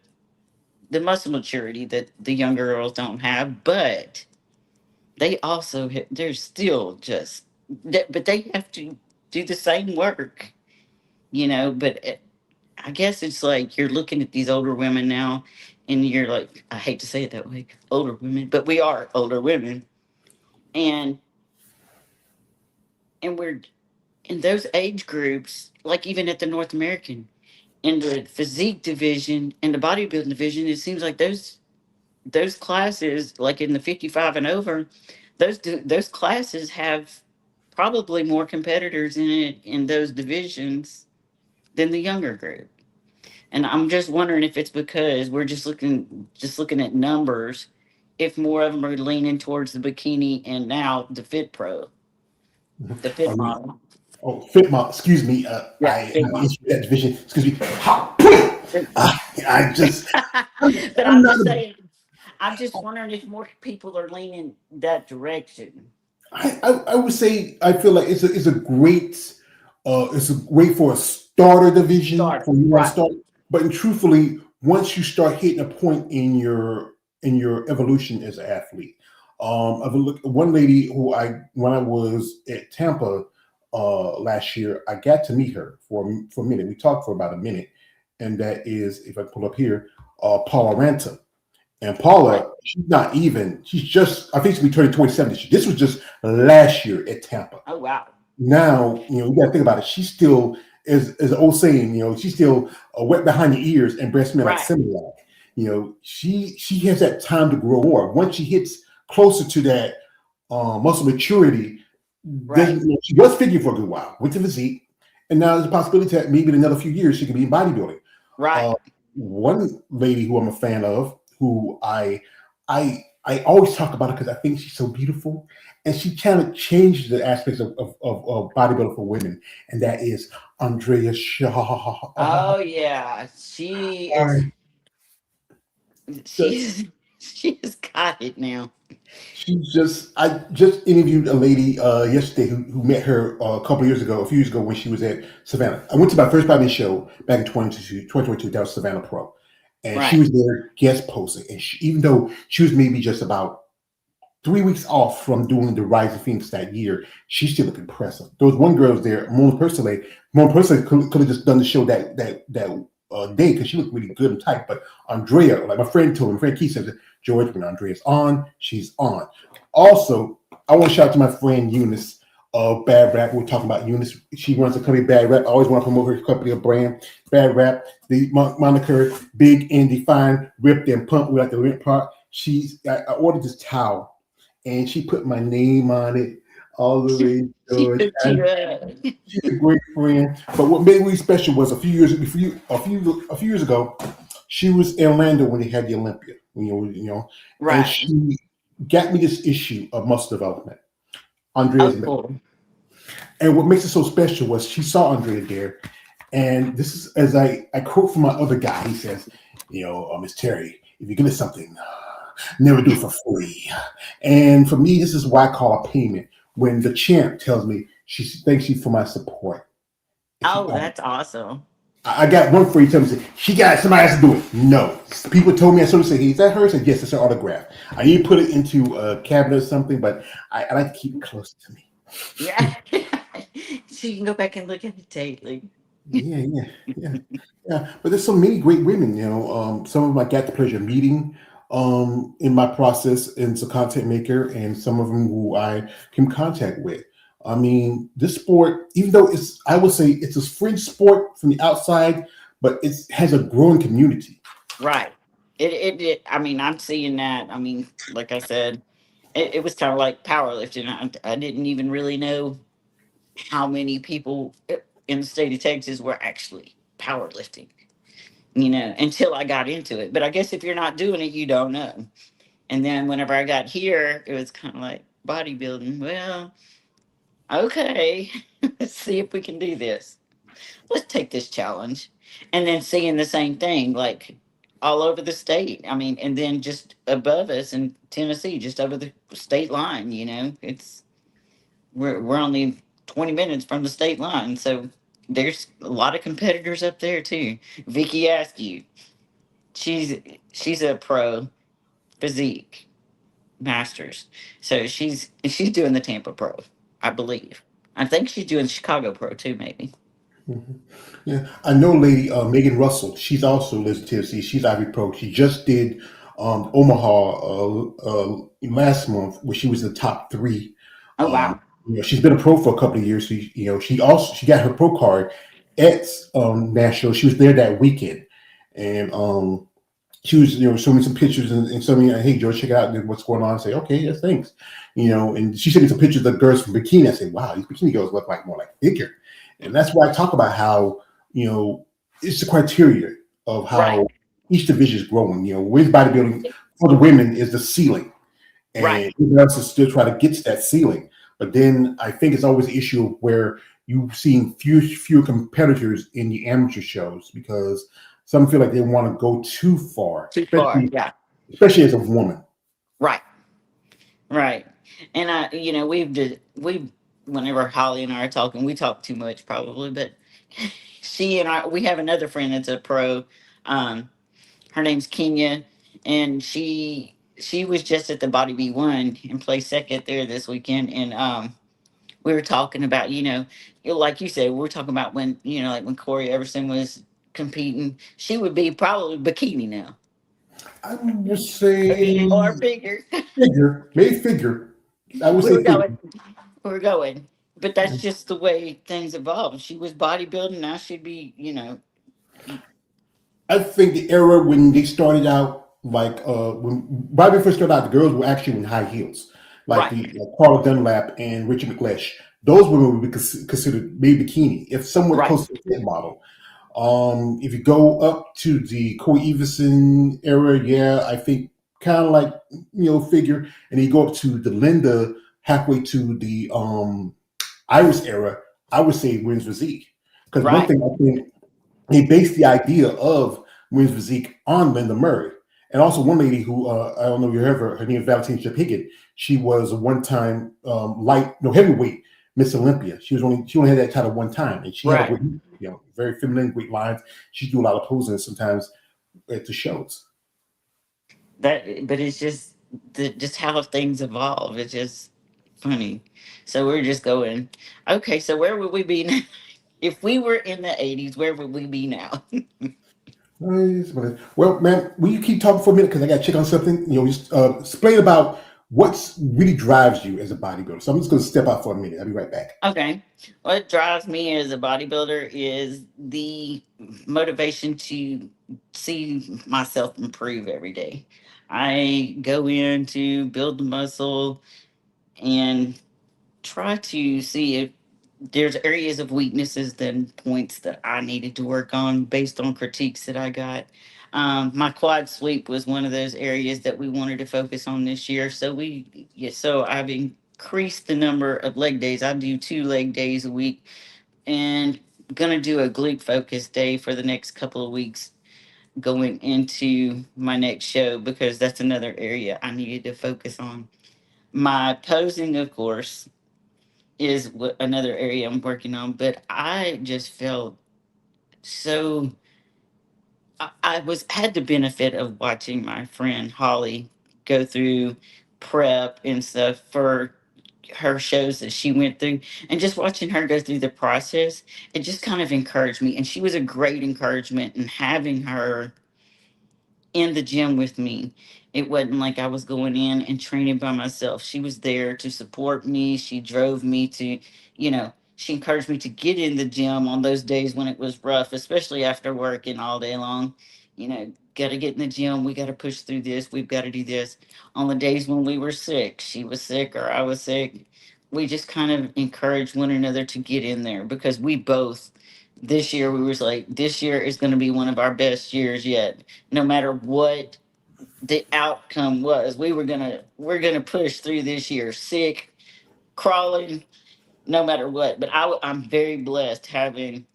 muscle maturity that the younger girls don't have, but they also they're still just, but they have to do the same work, but I guess it's like you're looking at these older women now and you're like, I hate to say it that way, older women, but we are older women, and we're in those age groups, like even at the North American, in the physique division and the bodybuilding division, it seems like those classes, like in the 55 and over, those classes have probably more competitors in it in those divisions than the younger group. And I'm just wondering if it's because we're just looking at numbers, if more of them are leaning towards the bikini and now the fit pro, the fit Um, model. oh, fit mom, excuse me. I Yeah, have fit an model. issue with that division. Excuse me. Ha, I just, But I'm I'm not just a saying, I'm just wondering if more people are leaning that direction. I would say I feel like it's a great it's a great for a starter division Start for you want to right, start. But truthfully, once you start hitting a point in your evolution as an athlete, I've looked one lady who I when I was at Tampa last year, I got to meet her for a minute. We talked for about a minute, and that is if I pull up here, Paula Ranta. And right. Paula, she's not even. She's just. I think she'll be turning 27 this year. This was just last year at Tampa. Oh wow. Now, you got to think about it. She's still, as an old saying, she's still wet behind the ears and breast smell like Right, Similac. She has that time to grow more. Once she hits closer to that muscle maturity, right, she was figuring for a good while with the physique, and now there's a possibility that maybe in another few years she could be in bodybuilding. right. Uh, one lady who I'm a fan of, who I always talk about her because I think she's so beautiful, and she kind of changed the aspects of bodybuilding for women, and that is Andrea Shaw. Oh yeah. She is I just she's she has got it now. I just interviewed a lady yesterday who met her a few years ago when she was at Savannah. I went to my first Bobby show back in 2022. That was Savannah Pro, and she Right, was there guest posing. And even though she was maybe just about 3 weeks off from doing the Rise of Phoenix that year, she still looked impressive. There was one girl was there, Mona Personally could have just done the show that day because she looked really good and tight. But Andrea, like my friend Keith said, George, when Andrea's on, she's on. Also, I want to shout out to my friend Eunice of Bad Rap. We're talking about Eunice. She runs a company, Bad Rap. I always want to promote her company or brand, Bad Rap. The moniker, Big and Defined, Ripped and Pumped. We like the rip part. I ordered this towel and she put my name on it all the way. she George. hooked you up. She's a great friend. But what made me special was a few years ago, she was in Orlando when they had the Olympia. And Right. she got me this issue of muscle development. Oh Andrea's, cool. and what makes it so special was she saw Andrea there, and this is as I quote from my other guy. He says, Miss Terry, if you're gonna something, never do it for free. And for me, this is why I call a payment when the champ tells me she thanks you for my support. If you, Oh, that's awesome. I got one for you. Tell me, she got somebody has to do it. No, people told me I sort of say, "Hey, is that her?" I said, "Yes, it's her autograph." I need to put it into a cabinet or something, but I like to keep it close to me. Yeah. So you can go back and look at it daily. Yeah, yeah, yeah, yeah. But there's so many great women. Some of them I got the pleasure of meeting in my process as a content maker, and some of them who I came in contact with. I mean, this sport, even though I would say it's a fringe sport from the outside, but it has a growing community. Right. I mean, I'm seeing that. I mean, like I said, it was kind of like powerlifting. I didn't even really know how many people in the state of Texas were actually powerlifting, until I got into it. But I guess if you're not doing it, you don't know. And then whenever I got here, it was kind of like bodybuilding. Well, okay, let's see if we can do this. Let's take this challenge. And then seeing the same thing like all over the state. I mean, and then just above us in Tennessee, just over the state line, we're only 20 minutes from the state line. So there's a lot of competitors up there too. Vicky Askew, she's she's a pro physique masters. So she's doing the Tampa Pro, I believe. I think she's doing Chicago Pro too, maybe. Mhm. Yeah, I know lady Megan Russell. She's also lives in Tennessee. She's Ivy Pro. She just did Omaha last month, where she was in the top three. Oh Um, wow. she's been a pro for a couple of years. So, she got her pro card at Nashville. She was there that weekend, and she was, showing me some pictures and showing me, hey, George, check it out, and what's going on. I say, okay, yes, thanks. And she sent me some pictures of girls from bikini. I said, wow, these bikini girls look like more like figure. And that's why I talk about how, it's the criteria of Right. how each division is growing. Women's bodybuilding for the women is the ceiling, Right. and everyone else is still trying to get to that ceiling. But then I think it's always an issue where you've seen fewer competitors in the amateur shows because some feel like they want to go too far, Too far. especially Yeah. especially as a woman. Right. Right. And we've whenever Holly and I are talking, we talk too much probably, but she and I we have another friend that's a pro. Um, her name's Kenya, and she was just at the Body B1 and placed second there this weekend. And we were talking about, like you said, we were talking about when, like when Corey Everson was competing, she would be probably bikini now. I would say Or bigger. figure, maybe figure. I would We say were going. figure. We were going. But that's just the way things evolved. She was bodybuilding, now she'd be, I think the era when they started out, like when Bobby first started out, the girls were actually in high heels, like right, the Carla Dunlap and Richard McLeish. Those women would be considered maybe bikini, if somewhat right, close to a fit model. If you go up to the Corey Everson era, yeah, I think kind of like figure, and then you go up to the Linda halfway to the Iris era, I would say women's physique. Because one right, thing I think they based the idea of women's physique on Linda Murray. And also one lady who I don't know if you heard her name is Valentine Shapigin. She was a one-time heavyweight Miss Olympia. She only had that title one time, and she had a right. great, very feminine, great lines. She do a lot of posing sometimes at the shows. But it's just how things evolve. It's just funny. So we're just going, okay, so where would we be now? If we were in the 80s, where would we be now? Well, man, will you keep talking for a minute because I got to check on something? Just explain about what's really drives you as a bodybuilder. So I'm just going to step out for a minute. I'll be right back. Okay. What drives me as a bodybuilder is the motivation to see myself improve every day. I go in to build the muscle and try to see if there's areas of weaknesses then points that I needed to work on based on critiques that I got. My quad sweep was one of those areas that we wanted to focus on this year. So I've increased the number of leg days. I do 2 leg days a week, and gonna do a glute focus day for the next couple of weeks going into my next show because that's another area I needed to focus on. My posing, of course, is another area I'm working on. But I just felt so. I was had the benefit of watching my friend Holly go through prep and stuff for her shows that she went through, and just watching her go through the process, it just kind of encouraged me. And she was a great encouragement, and having her in the gym with me. It wasn't like I was going in and training by myself. She was there to support me. She drove me to, she encouraged me to get in the gym on those days when it was rough, especially after working all day long. Got to get in the gym. We got to push through this. We've got to do this. On the days when we were sick, she was sick or I was sick. We just kind of encouraged one another to get in there because we both this year we was like, this year is going to be one of our best years yet. No matter what the outcome was, we're gonna push through this year, sick, crawling, no matter what. But I'm very blessed having,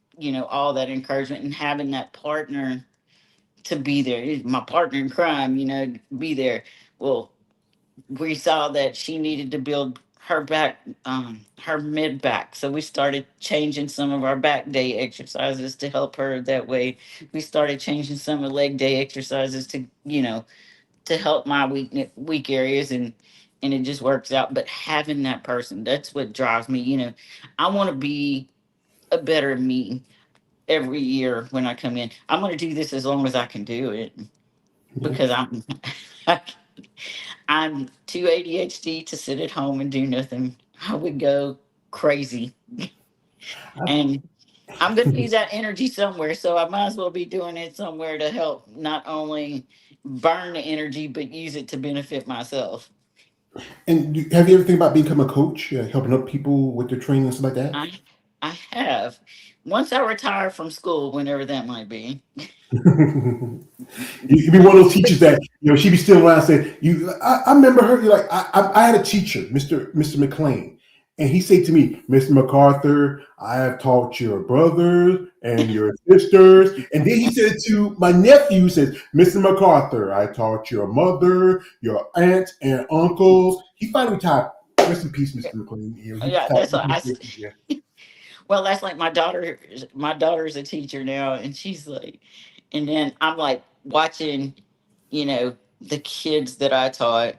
all that encouragement and having that partner to be there. He's my partner in crime, be there. Well, we saw that she needed to build her back, her mid back. So we started changing some of our back day exercises to help her that way. We started changing some of leg day exercises to, to help my weak areas, and it just works out. But having that person, that's what drives me. I want to be a better me every year when I come in. I'm going to do this as long as I can do it Yeah. because I'm too ADHD to sit at home and do nothing. I would go crazy. And I'm going to use that energy somewhere. So I might as well be doing it somewhere to help not only burn the energy, but use it to benefit myself. And have you ever think about becoming a coach, helping up people with their training and stuff like that? I I have. Once I retire from school, whenever that might be. You be one of those teachers that she be still around saying, I remember her. You're like, I had a teacher, Mr. McLean, and he said to me, Mr. MacArthur, I have taught your brothers and your sisters, and then he said it to my nephew, he says, Mr. MacArthur, I taught your mother, your aunts and uncles. He finally retired. Rest in peace, Mr. McLean. He Yeah, retired. that's what Yeah. well, that's like my daughter. My daughter's a teacher now, and she's like, and then I'm like watching, the kids that I taught.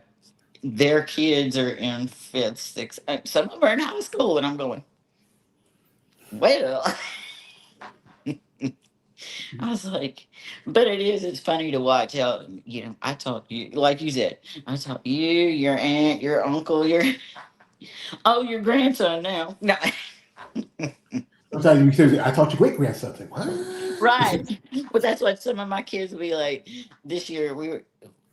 Their kids are in fifth, sixth. Some of them are in high school, and I'm going, well. I was like, but it is. It's funny to watch how I taught you, like you said, I taught you, your aunt, your uncle, your oh, your grandson now. No, Sometimes you say, I taught your great grandson. Like, what? right. But that's what some of my kids will be like. This year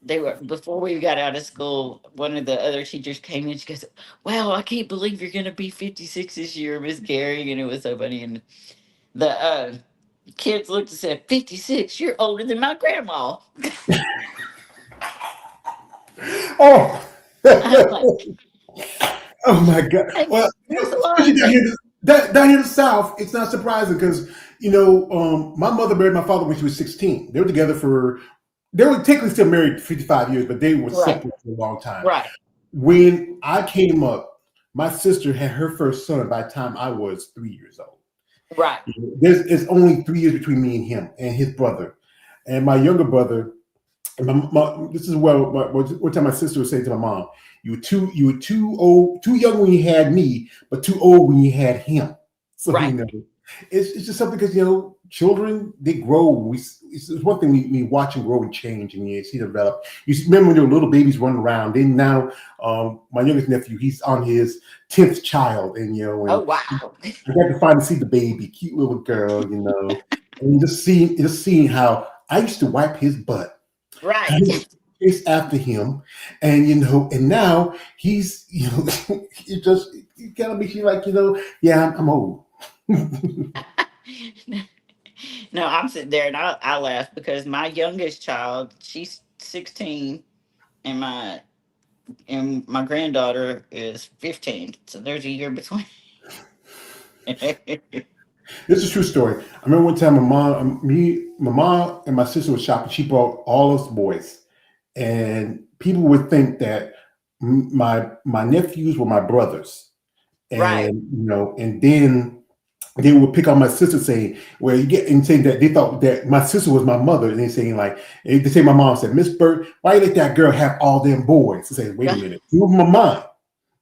they were before we got out of school. One of the other teachers came in. She goes, "Wow, I can't believe you're going to be 56 this year, Miss Gary." And it was so funny. And the kids looked and said, "56? You're older than my grandma." Oh. I was like, Oh my God! Well, "Thanks a especially lot." down here in the South, it's not surprising because my mother married my father when she was 16. They were together for they were technically still married 55 years, but they were Right, separate for a long time. right, When I came up, my sister had her first son by the time I was 3 years old. right, It's only 3 years between me and him and his brother, and my younger brother. This is what time my sister was saying to my mom, you were too old, too young when you had me, but too old when you had him. So right. it's just something because children, they grow. It's one thing we watch them grow and change, and you see them develop. Remember when they were little babies running around. Then now, my youngest nephew, he's on his 10th child, and Oh and wow. I got to finally see the baby, cute little girl, and just seeing how I used to wipe his butt. I Right. used to chase after him, and and now he's he just he kind of makes you like yeah, I'm old. No, I'm sitting there and I laugh because my youngest child, she's 16, and my granddaughter is 15. So there's a year between. This is a true story. I remember one time my mom and my sister was shopping. She brought all us boys, and people would think that my nephews were my brothers, Right. and and then they would pick on my sister saying, well, you get and saying that they thought that my sister was my mother, and they saying like they say my mom said, Miss Burt, why you let that girl have all them boys? I say, wait a minute, two of them are mine.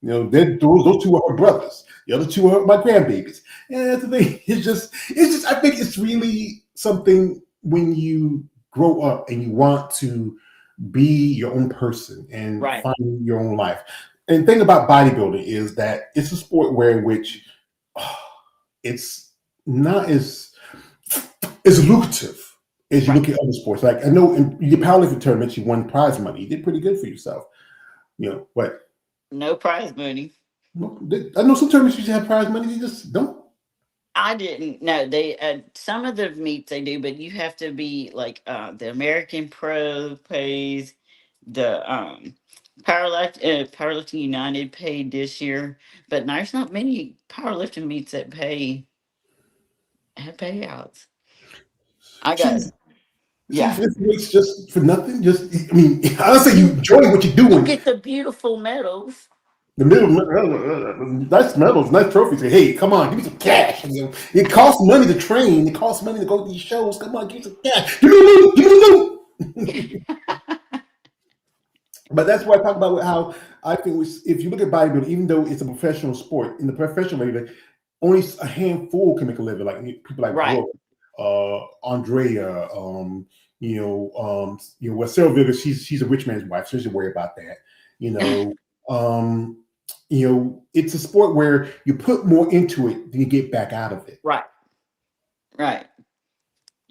Those two are her brothers. The other two are my grandbabies. And that's the thing. It's just. I think it's really something when you grow up and you want to be your own person and Right. find your own life. And the thing about bodybuilding is that it's a sport where in which it's not as lucrative as you Right. look at other sports. Like I know in your powerlifting tournaments, you won prize money. You did pretty good for yourself. But No prize money. I know some tournaments used to have prize money. They just don't. I didn't know they some of the meets they do, but you have to be like the American Pro pays the Powerlifting United paid this year, but there's not many powerlifting meets that pay have payouts. I got She's yeah. this week's just for nothing. Just I mean, I say you You enjoy what you're you doing. get the beautiful medals. The middle, nice medals, nice trophies. Say, hey, come on, give me some cash. You know, it costs money to train. It costs money to go to these shows. Come on, give me some cash. Give me the loot. Give me the loot. But that's why I talk about how I think if you look at bodybuilding, even though it's a professional sport, in the professional league, only a handful can make a living. Like people like Right. Brooke, Andrea, well, Sarah Vigor, she's a rich man's wife, so she doesn't worry about that. You know, um, it's a sport where you put more into it than you get back out of it. Right. Right.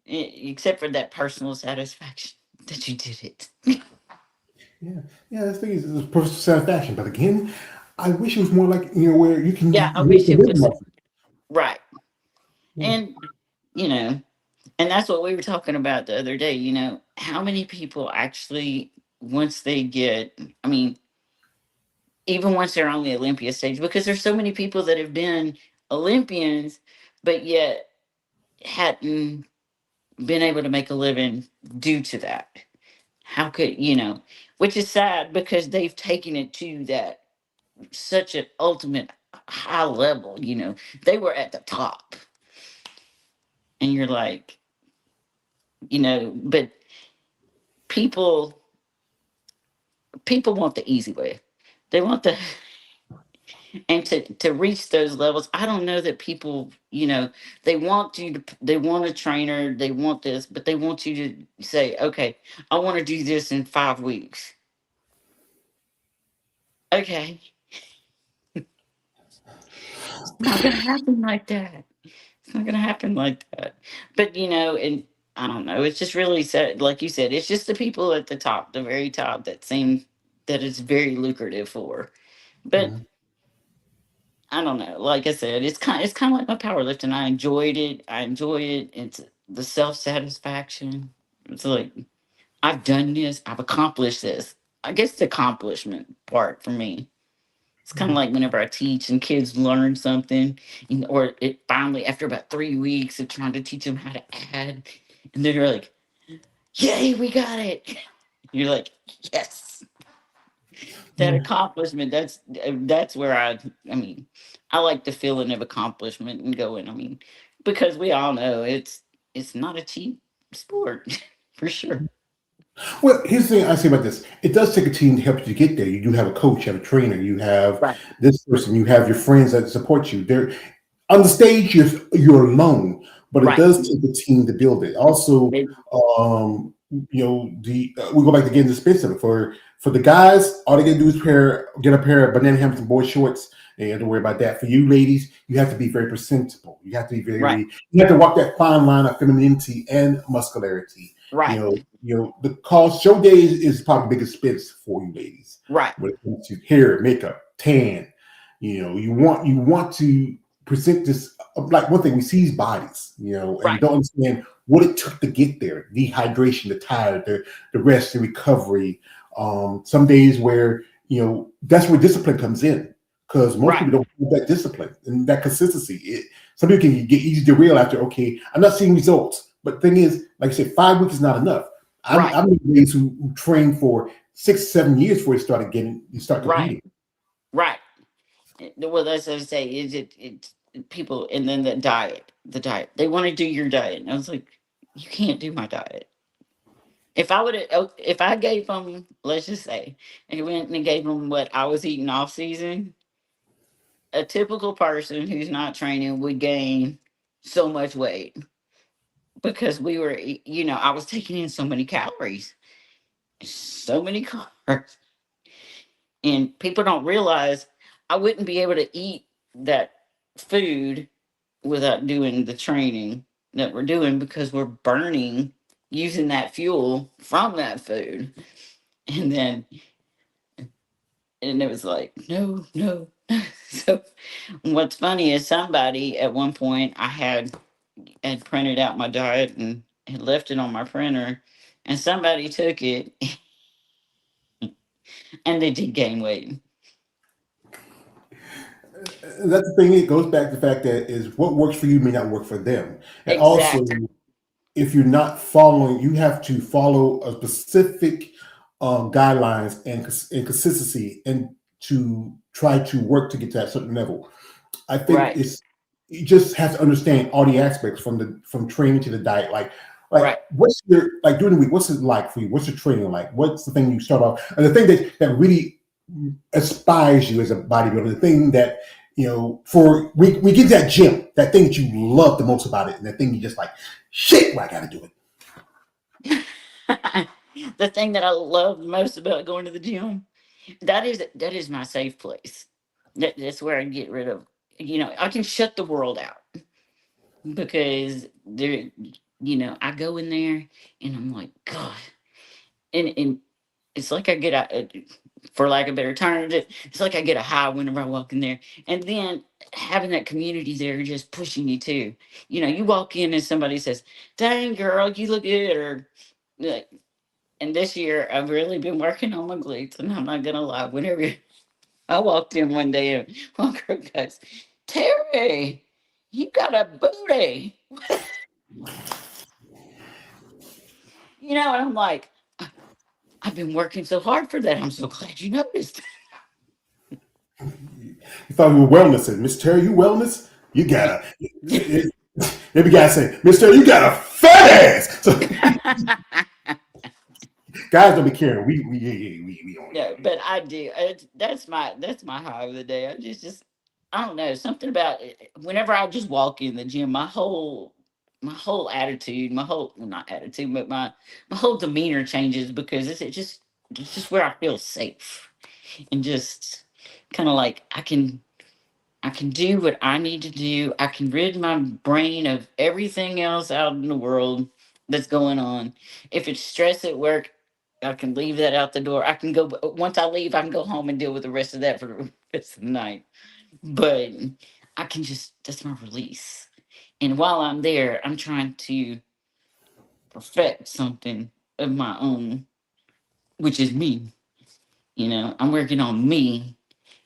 Except for that personal satisfaction that you did it. Yeah, yeah, that's the thing is it's personal satisfaction. But again, I wish it was more like where you can Yeah, I work wish the it leg was muscle. right. Yeah. And you know, and that's what we were talking about the other day, how many people actually once they get I mean, even once they're on the Olympia stage, because there's so many people that have been Olympians, but yet hadn't been able to make a living due to that. How could which is sad because they've taken it to that such an ultimate high level, they were at the top. And you're like, but people people want the easy way. They want the and to reach those levels. I don't know that people, they want a trainer, they want this, but they want you to say, okay, I want to do this in 5 weeks. Okay, it's not gonna happen like that. It's not gonna happen like that. But and I don't know. It's just really sad. Like you said, it's just the people at the top, the very top, that seem that it's very lucrative for. But Mhm. I don't know. Like I said, it's kind of like my powerlifting. I enjoyed it. I enjoy it. It's the self satisfaction. It's like I've done this. I've accomplished this. I guess the accomplishment part for me. It's kind of like whenever I teach and kids learn something, or it finally after about 3 weeks of trying to teach them how to add, and they're like, "Yay, we got it!" You're like, "Yes." That Yeah. accomplishment, that's where I mean, I like the feeling of accomplishment and going, I mean, because we all know it's not a cheap sport for sure. Well, here's the thing I say about this. It does take a team to help you get there. You do have a coach, you have a trainer, you have Right. this person, you have your friends that support you. There on the stage, you're alone, but it Right. does take a team to build it. Also, They- the we go back to getting expensive for the guys. All they gotta do is get a pair of banana hammers and boy shorts, and you have to worry about that. For you ladies, you have to be very presentable. You have to be right. you have to walk that fine line of femininity and muscularity. Right. The cost show days is probably the biggest expense for you ladies Right. when it comes to hair, makeup, tan. You want to present this like one thing we see is bodies, and we Right. don't understand what it took to get there. Dehydration, the tired, the rest, the recovery. Some days where that's where discipline comes in because most Right. people don't have that discipline and that consistency. Some people can get easy to real after. Okay, I'm not seeing results, but the thing is, like I said, 5 weeks is not enough. Right. I'm the guys who trained for 6, 7 years before you start Right. competing. Right. Well, that's what I say. Is it people, and then the diet. They want to do your diet, and I was like, you can't do my diet. If I gave them, let's just say, and went and gave them what I was eating off season, a typical person who's not training would gain so much weight because I was taking in so many calories, so many carbs, and people don't realize I wouldn't be able to eat that food without doing the training that we're doing because we're burning using that fuel from that food. And then and it was like, no, no. So what's funny is somebody at one point had printed out my diet and had left it on my printer, and somebody took it and they did gain weight. And that's the thing. It goes back to the fact that is what works for you may not work for them, and also Exactly. if you're not following, you have to follow a specific guidelines and consistency, and to try to work to get to that certain level. I think Right. it's you just have to understand all the aspects from training to the diet. Like Right. what's your like during the week? What's it like for you? What's your training like? What's the thing you start off? And the thing that really inspires you as a bodybuilder. The thing that for we get to that gym, that thing that you love the most about it, and that thing you just like, shit, well, I got to do it. The thing that I love most about going to the gym, that is my safe place. That's where I get rid of, I can shut the world out because I go in there and I'm like, God, and it's like I get a, for lack of a better term, it's like I get a high whenever I walk in there, and then having that community there just pushing you too. You walk in and somebody says, "Dang girl, you look good," or like, and this year I've really been working on my glutes, and I'm not gonna lie. Whenever I walked in one day and one girl goes, "Terry, you got a booty," and I'm like, I've been working so hard for that. I'm so glad you noticed. You thought you were wellness, and Miss Terry, you wellness? You got every guy say, Miss Terry, you got a fat ass. So guys don't be caring. We don't. No, but I do. That's my high of the day. I don't know, something about it. Whenever I just walk in the gym, my whole attitude, my whole, well, not attitude, but my whole demeanor changes because it's just where I feel safe, and just kind of like I can do what I need to do. I can rid my brain of everything else out in the world that's going on. If it's stress at work, I can leave that out the door. I can go, once I leave, I can go home and deal with the rest of that for the rest of the night. But that's my release. And while I'm there, I'm trying to perfect something of my own, which is me. I'm working on me,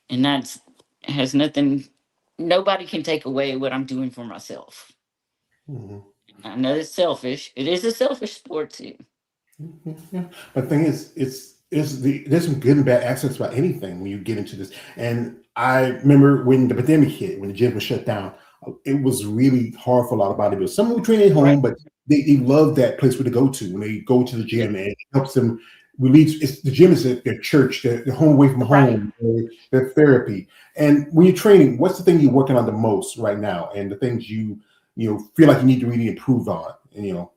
and that's has nothing, nobody can take away what I'm doing for myself. Mhm. I know it's selfish. It is a selfish sport too. Yeah. But the thing is, there's some good and bad aspects about anything when you get into this. And I remember when the pandemic hit, when the gym was shut down, it was really hard for a lot of bodybuilders. Some who train at Right. home, but they love that place where to go to when they go to the Yeah. gym, and it helps them release. The gym is their church, their home away from Right. home, their therapy. And when you're training, what's the thing you're working on the most right now, and the things you feel like you need to really improve on, and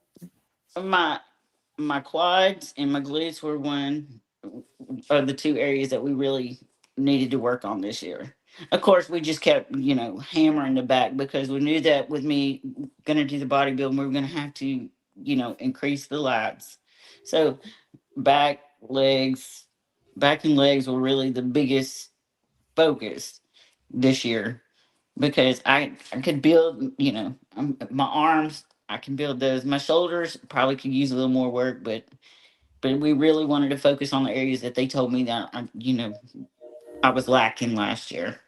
My my quads and my glutes were one of the two areas that we really needed to work on this year. Of course, we just kept, hammering the back because we knew that with me gonna do the bodybuilding, we were gonna have to, increase the lats. So back, legs, back and legs were really the biggest focus this year because I could build, my arms, I can build those. My shoulders probably could use a little more work, but we really wanted to focus on the areas that they told me that I was lacking last year.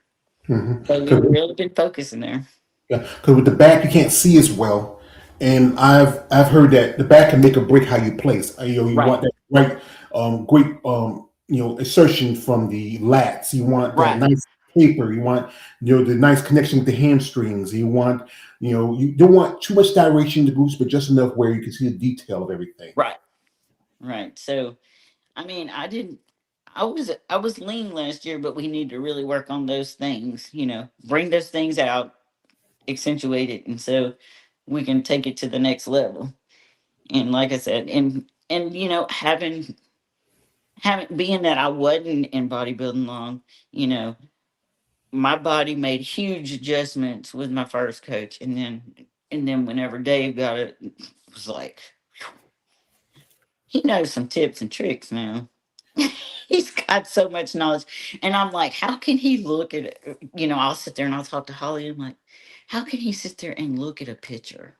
So we've Mhm. really been focusing there. Yeah, because with the back you can't see as well, and I've heard that the back can make or break how you place. You Right, want that right, great assertion from the lats. You want that right, nice taper. You want the nice connection with the hamstrings. You want you don't want too much gyration in the glutes, but just enough where you can see the detail of everything. right, right. So I mean, I was lean last year, but we need to really work on those things. Bring those things out, accentuate it, and so we can take it to the next level. And like I said, and having being that I wasn't in bodybuilding long, you know, my body made huge adjustments with my first coach, and then whenever Dave got it was like he knows some tips and tricks now. He's got so much knowledge. And I'm like, how can he look at it? I'll sit there and I'll talk to Holly. I'm like, how can he sit there and look at a picture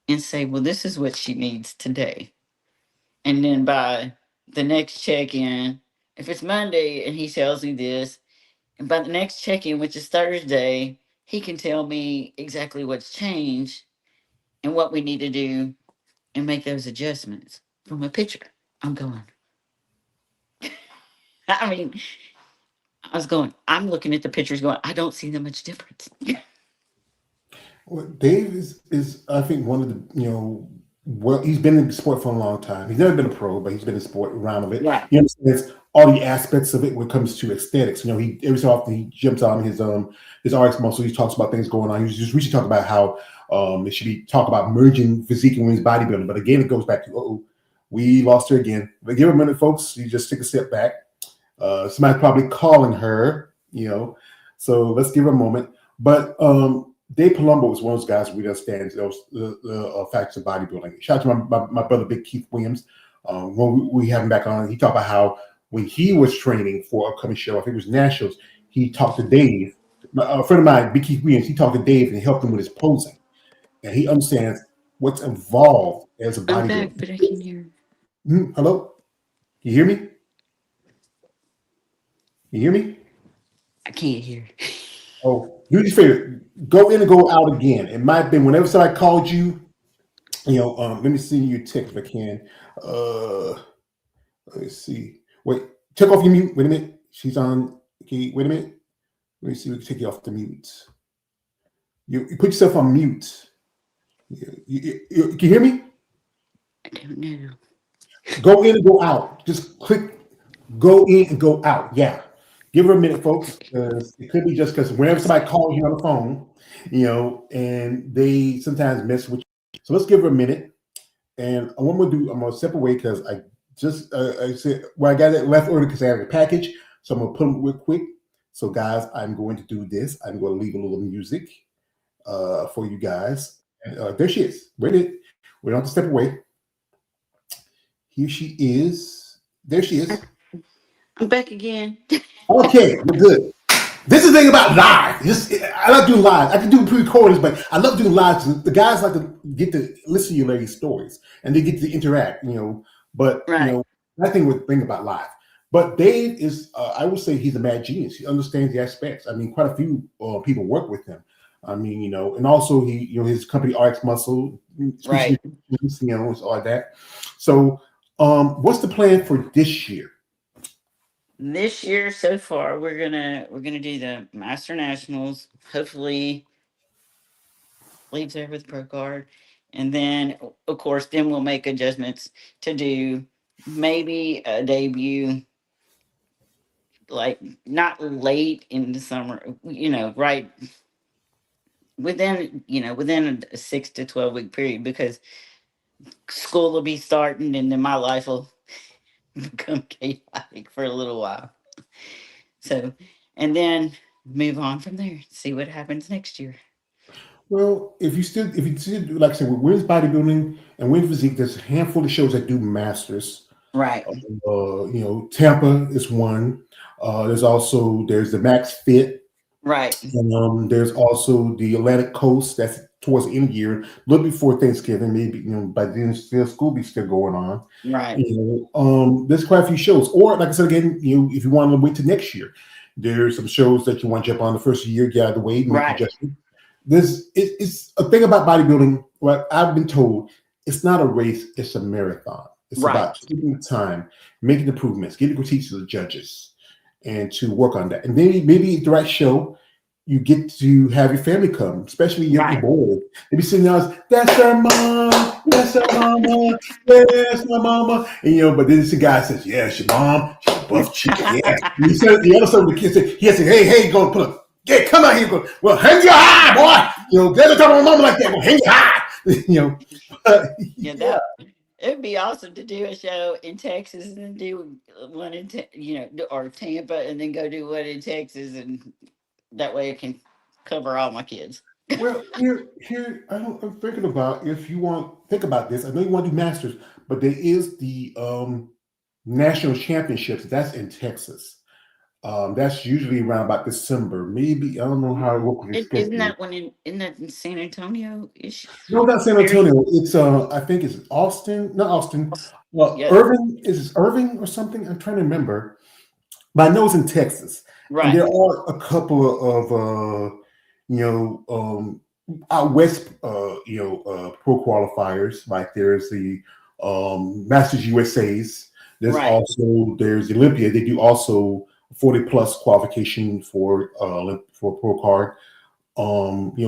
and say, well, this is what she needs today? And then by the next check in, if it's Monday and he tells me this, and by the next check in, which is Thursday, he can tell me exactly what's changed and what we need to do and make those adjustments from a picture. I'm going, I mean, I'm looking at the pictures going, I don't see that much difference. Well, Dave is I think one of the well, he's been in the sport for a long time. He's never been a pro, but he's been in sport around of it. Right. He understands all the aspects of it when it comes to aesthetics. He every so often he jumps on his RX muscle. He talks about things going on. He was just recently talking about how it should be talk about merging physique and women's bodybuilding. But again, it goes back to we lost her again. But give her a minute, folks. You just take a step back. Somebody's probably calling her. So let's give her a moment. But Dave Palumbo was one of those guys who really understands those the facts of bodybuilding. Shout out to my brother, Big Keith Williams. When we have him back on, he talked about how when he was training for a upcoming show, I think it was Nationals, he talked to Dave. A friend of mine, Big Keith Williams, he talked to Dave and helped him with his posing. And he understands what's involved as a I'm back, bodybuilder. but I can hear. Hello? You hear me? You hear me? I can't hear. Oh, do this favor. Go in and go out again. It might have been whenever somebody called you. Let me see your text if I can. Let me see. Wait, take off your mute. Wait a minute. She's on. Okay, wait a minute. Let me see. We can take you off the mute. You put yourself on mute. Can you hear me? I don't know. Go in and go out. Just click. Go in and go out. Yeah. Give her a minute, folks. It could be just because whenever somebody calls you on the phone, and they sometimes mess with you. So let's give her a minute. And what I'm gonna step away because I just I said I got it left order because I have a package. So I'm gonna put them real quick. So guys, I'm going to do this. I'm going to leave a little music for you guys. And there she is. We don't have to step away. Here she is. There she is. I'm back again. Okay, we're good. This is the thing about live. I like doing live. I can do pre-recordings, but I love doing live. The guys like to get to listen to your ladies' stories and they get to interact. But Right. that thing would thing about live. But Dave is, I would say, he's a mad genius. He understands the aspects. I mean, quite a few people work with him. I mean, and also his company RX Muscle, Right. it's all that. So, what's the plan for this year? This year so far, we're gonna do the Master Nationals. Hopefully, leaves there with pro card, and then of course, then we'll make adjustments to do maybe a debut, like not late in the summer. Right within a 6 to 12 week period because school will be starting, and then my life will become chaotic for a little while. So, and then move on from there. See what happens next year. Well, if you still do, like I said, with women's bodybuilding and women's physique, there's a handful of shows that do masters. Right. Tampa is one. There's the Max Fit. Right. There's also the Atlantic Coast. That's towards the end of the year, a little before Thanksgiving. Maybe by then still school be still going on. Right. There's quite a few shows. Or like I said again, if you want to wait to next year, there's some shows that you want to jump on the first of the year, get out of the way, make Right. adjustments. It's a thing about bodybuilding. What I've been told, it's not a race; it's a marathon. It's Right. about taking the time, making improvements, getting critiques to the judges, and to work on that. And then maybe the right show, you get to have your family come, especially your Right. boys. They be sitting there, that's her mom, that's her mama, that's my mama. And but then this guy says, yeah, it's your mom, she's a buff chick, yeah. And he said the other son of the kid said, he said, hey, go put a yeah, come out here. Go, well, hang your high, boy. There's a time my mama like that. Well, hang your high. Yeah, Yeah. that it'd be awesome to do a show in Texas and then do one in or Tampa and then go do one in Texas, and that way I can cover all my kids. Well, here, I'm thinking about if you want think about this. I know you want to do masters, but there is the national championships, that's in Texas. That's usually around about December. Maybe I don't know how it Mm. works with your Isn't schedule. that one isn't that in San Antonio ish No, not San area? Antonio. It's I think it's Austin, not Austin. Yeah. Irving, is it Irving or something? I'm trying to remember, but I know it's in Texas, and Right. there are a couple of you know out west pro qualifiers. Like there's the Masters USA's. Right. There's Olympia. They do also 40 plus qualification for pro card.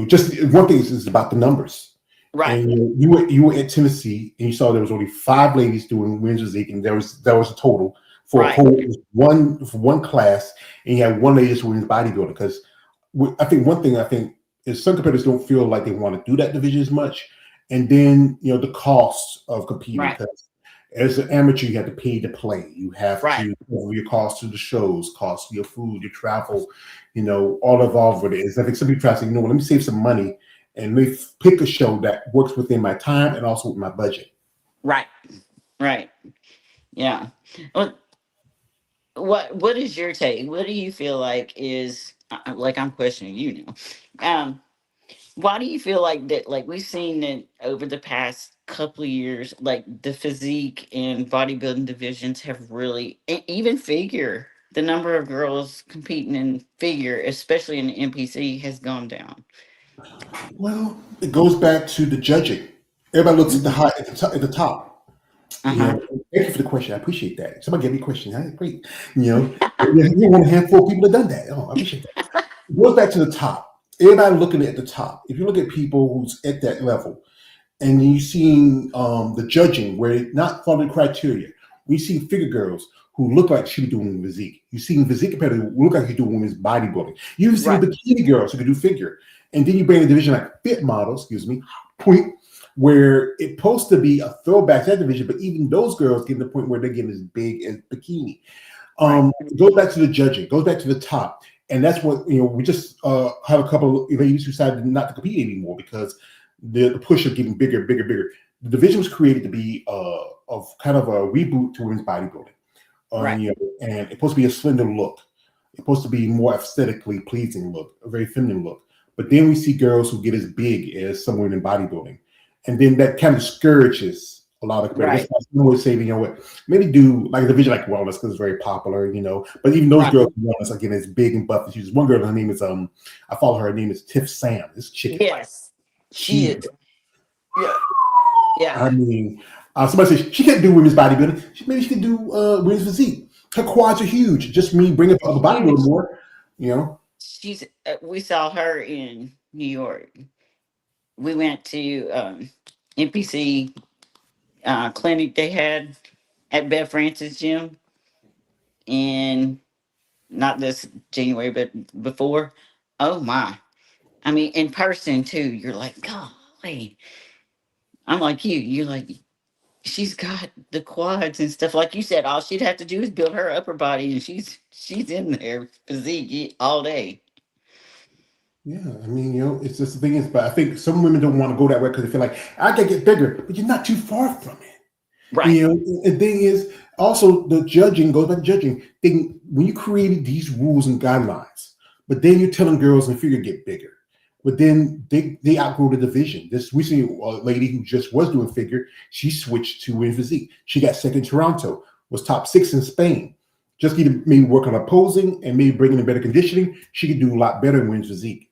Just one thing is about the numbers. Right. And you were at Tennessee, and you saw there was only five ladies doing women's physique, and there was a total for a Right. whole one class, and you had one lady just doing bodybuilding. Because I think is some competitors don't feel like they want to do that division as much, and then the cost of competing. Right. Because as an amateur, you have to pay to play. You have Right. to cover your costs to the shows, cost of your food, your travel, all involved with it. Is I think some people try to say, let me save some money and let me pick a show that works within my time and also with my budget. Right. Right. Yeah. Well, what is your take? What do you feel like is like I'm questioning you now. Why do you feel like that? Like we've seen that over the past couple of years, like the physique and bodybuilding divisions have really, even figure, the number of girls competing in figure, especially in the NPC, has gone down. Well, it goes back to the judging. Everybody looks at the Hmm. high at the top. Uh huh. Thank you for the question. I appreciate that. Somebody gave me a question. Great. You want a handful of people that done that. Oh, I appreciate that. It goes back to the top. Everybody looking at the top. If you look at people who's at that level, and you seeing the judging where it not following criteria. We see figure girls who look like she be doing physique. You see physique competitors who look like she's doing women's bodybuilding. You see Right. bikini girls who can do figure. And then you bring a division like fit models, excuse me, point where it's supposed to be a throwback to that division, but even those girls get to the point where they're getting as big as bikini. Right. It goes back to the judging, goes back to the top. And that's what, we just have a couple of ladies who decided not to compete anymore because the push of getting bigger, bigger, bigger. The division was created to be of kind of a reboot to women's bodybuilding. Right. And it's supposed to be a slender look. It's supposed to be more aesthetically pleasing look, a very feminine look. But then we see girls who get as big as someone in bodybuilding. And then that kind of discourages a lot of competitors. Right. That's why someone would say, what, maybe do like a division like wellness because it's very popular. But even those Right. girls in wellness, again, is big and buff. She's one girl, her name is I follow her name is Tiff Sam. This chicken. Yes. She She is. Yeah. Yeah. I mean, somebody says she can't do women's bodybuilding. Maybe she can do women's physique. Her quads are huge. Just me bring up the body a little Huge. more. You know. She's. We saw her in New York. We went to NPC clinic they had at Bev Francis gym in not this January, but before. Oh my! I mean, in person too. You're like, golly. I'm like you. You're like, she's got the quads and stuff. Like you said, all she'd have to do is build her upper body, and she's in there physique all day. Yeah, I mean, it's just the thing is, but I think some women don't want to go that way because they feel like I can get bigger, but you're not too far from it. Right. The thing is also the judging goes back to judging. Thing when you created these rules and guidelines, but then you're telling girls and figure get bigger. But then they outgrow the division. This we see a lady who just was doing figure. She switched to in physique. She got second in Toronto, was top 6 in Spain. Just need to maybe work on her posing and maybe bringing in better conditioning. She could do a lot better in women's physique.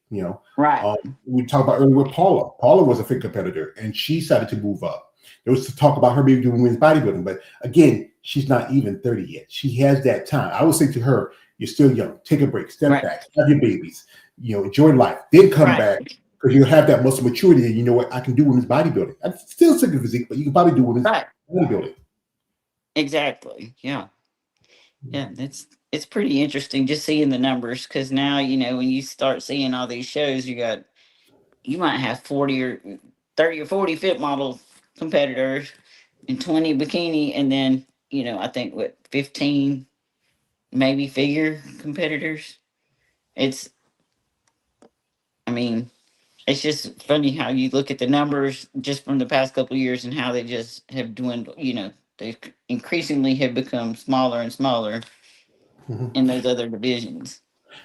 Right. We talked about earlier with Paula. Paula was a fit competitor, and she decided to move up. There was to talk about her maybe doing women's bodybuilding, but again, she's not even 30 yet. She has that time. I would say to her, "You're still young. Take a break. Step Right. back. Have your babies. Enjoy life. Then come Right. back because you'll have that muscle maturity. And you know what? I can do women's bodybuilding. I'm still sick of physique, but you can probably do women's Right. bodybuilding." Exactly. Yeah. Yeah. It's pretty interesting just seeing the numbers because now when you start seeing all these shows, you might have 40 or 30 or 40 fit model competitors and 20 bikini, and then I think what 15 maybe figure competitors. It's I mean it's just funny how you look at the numbers just from the past couple of years and how they just have dwindled. They increasingly have become smaller and smaller Mhm. in those other divisions.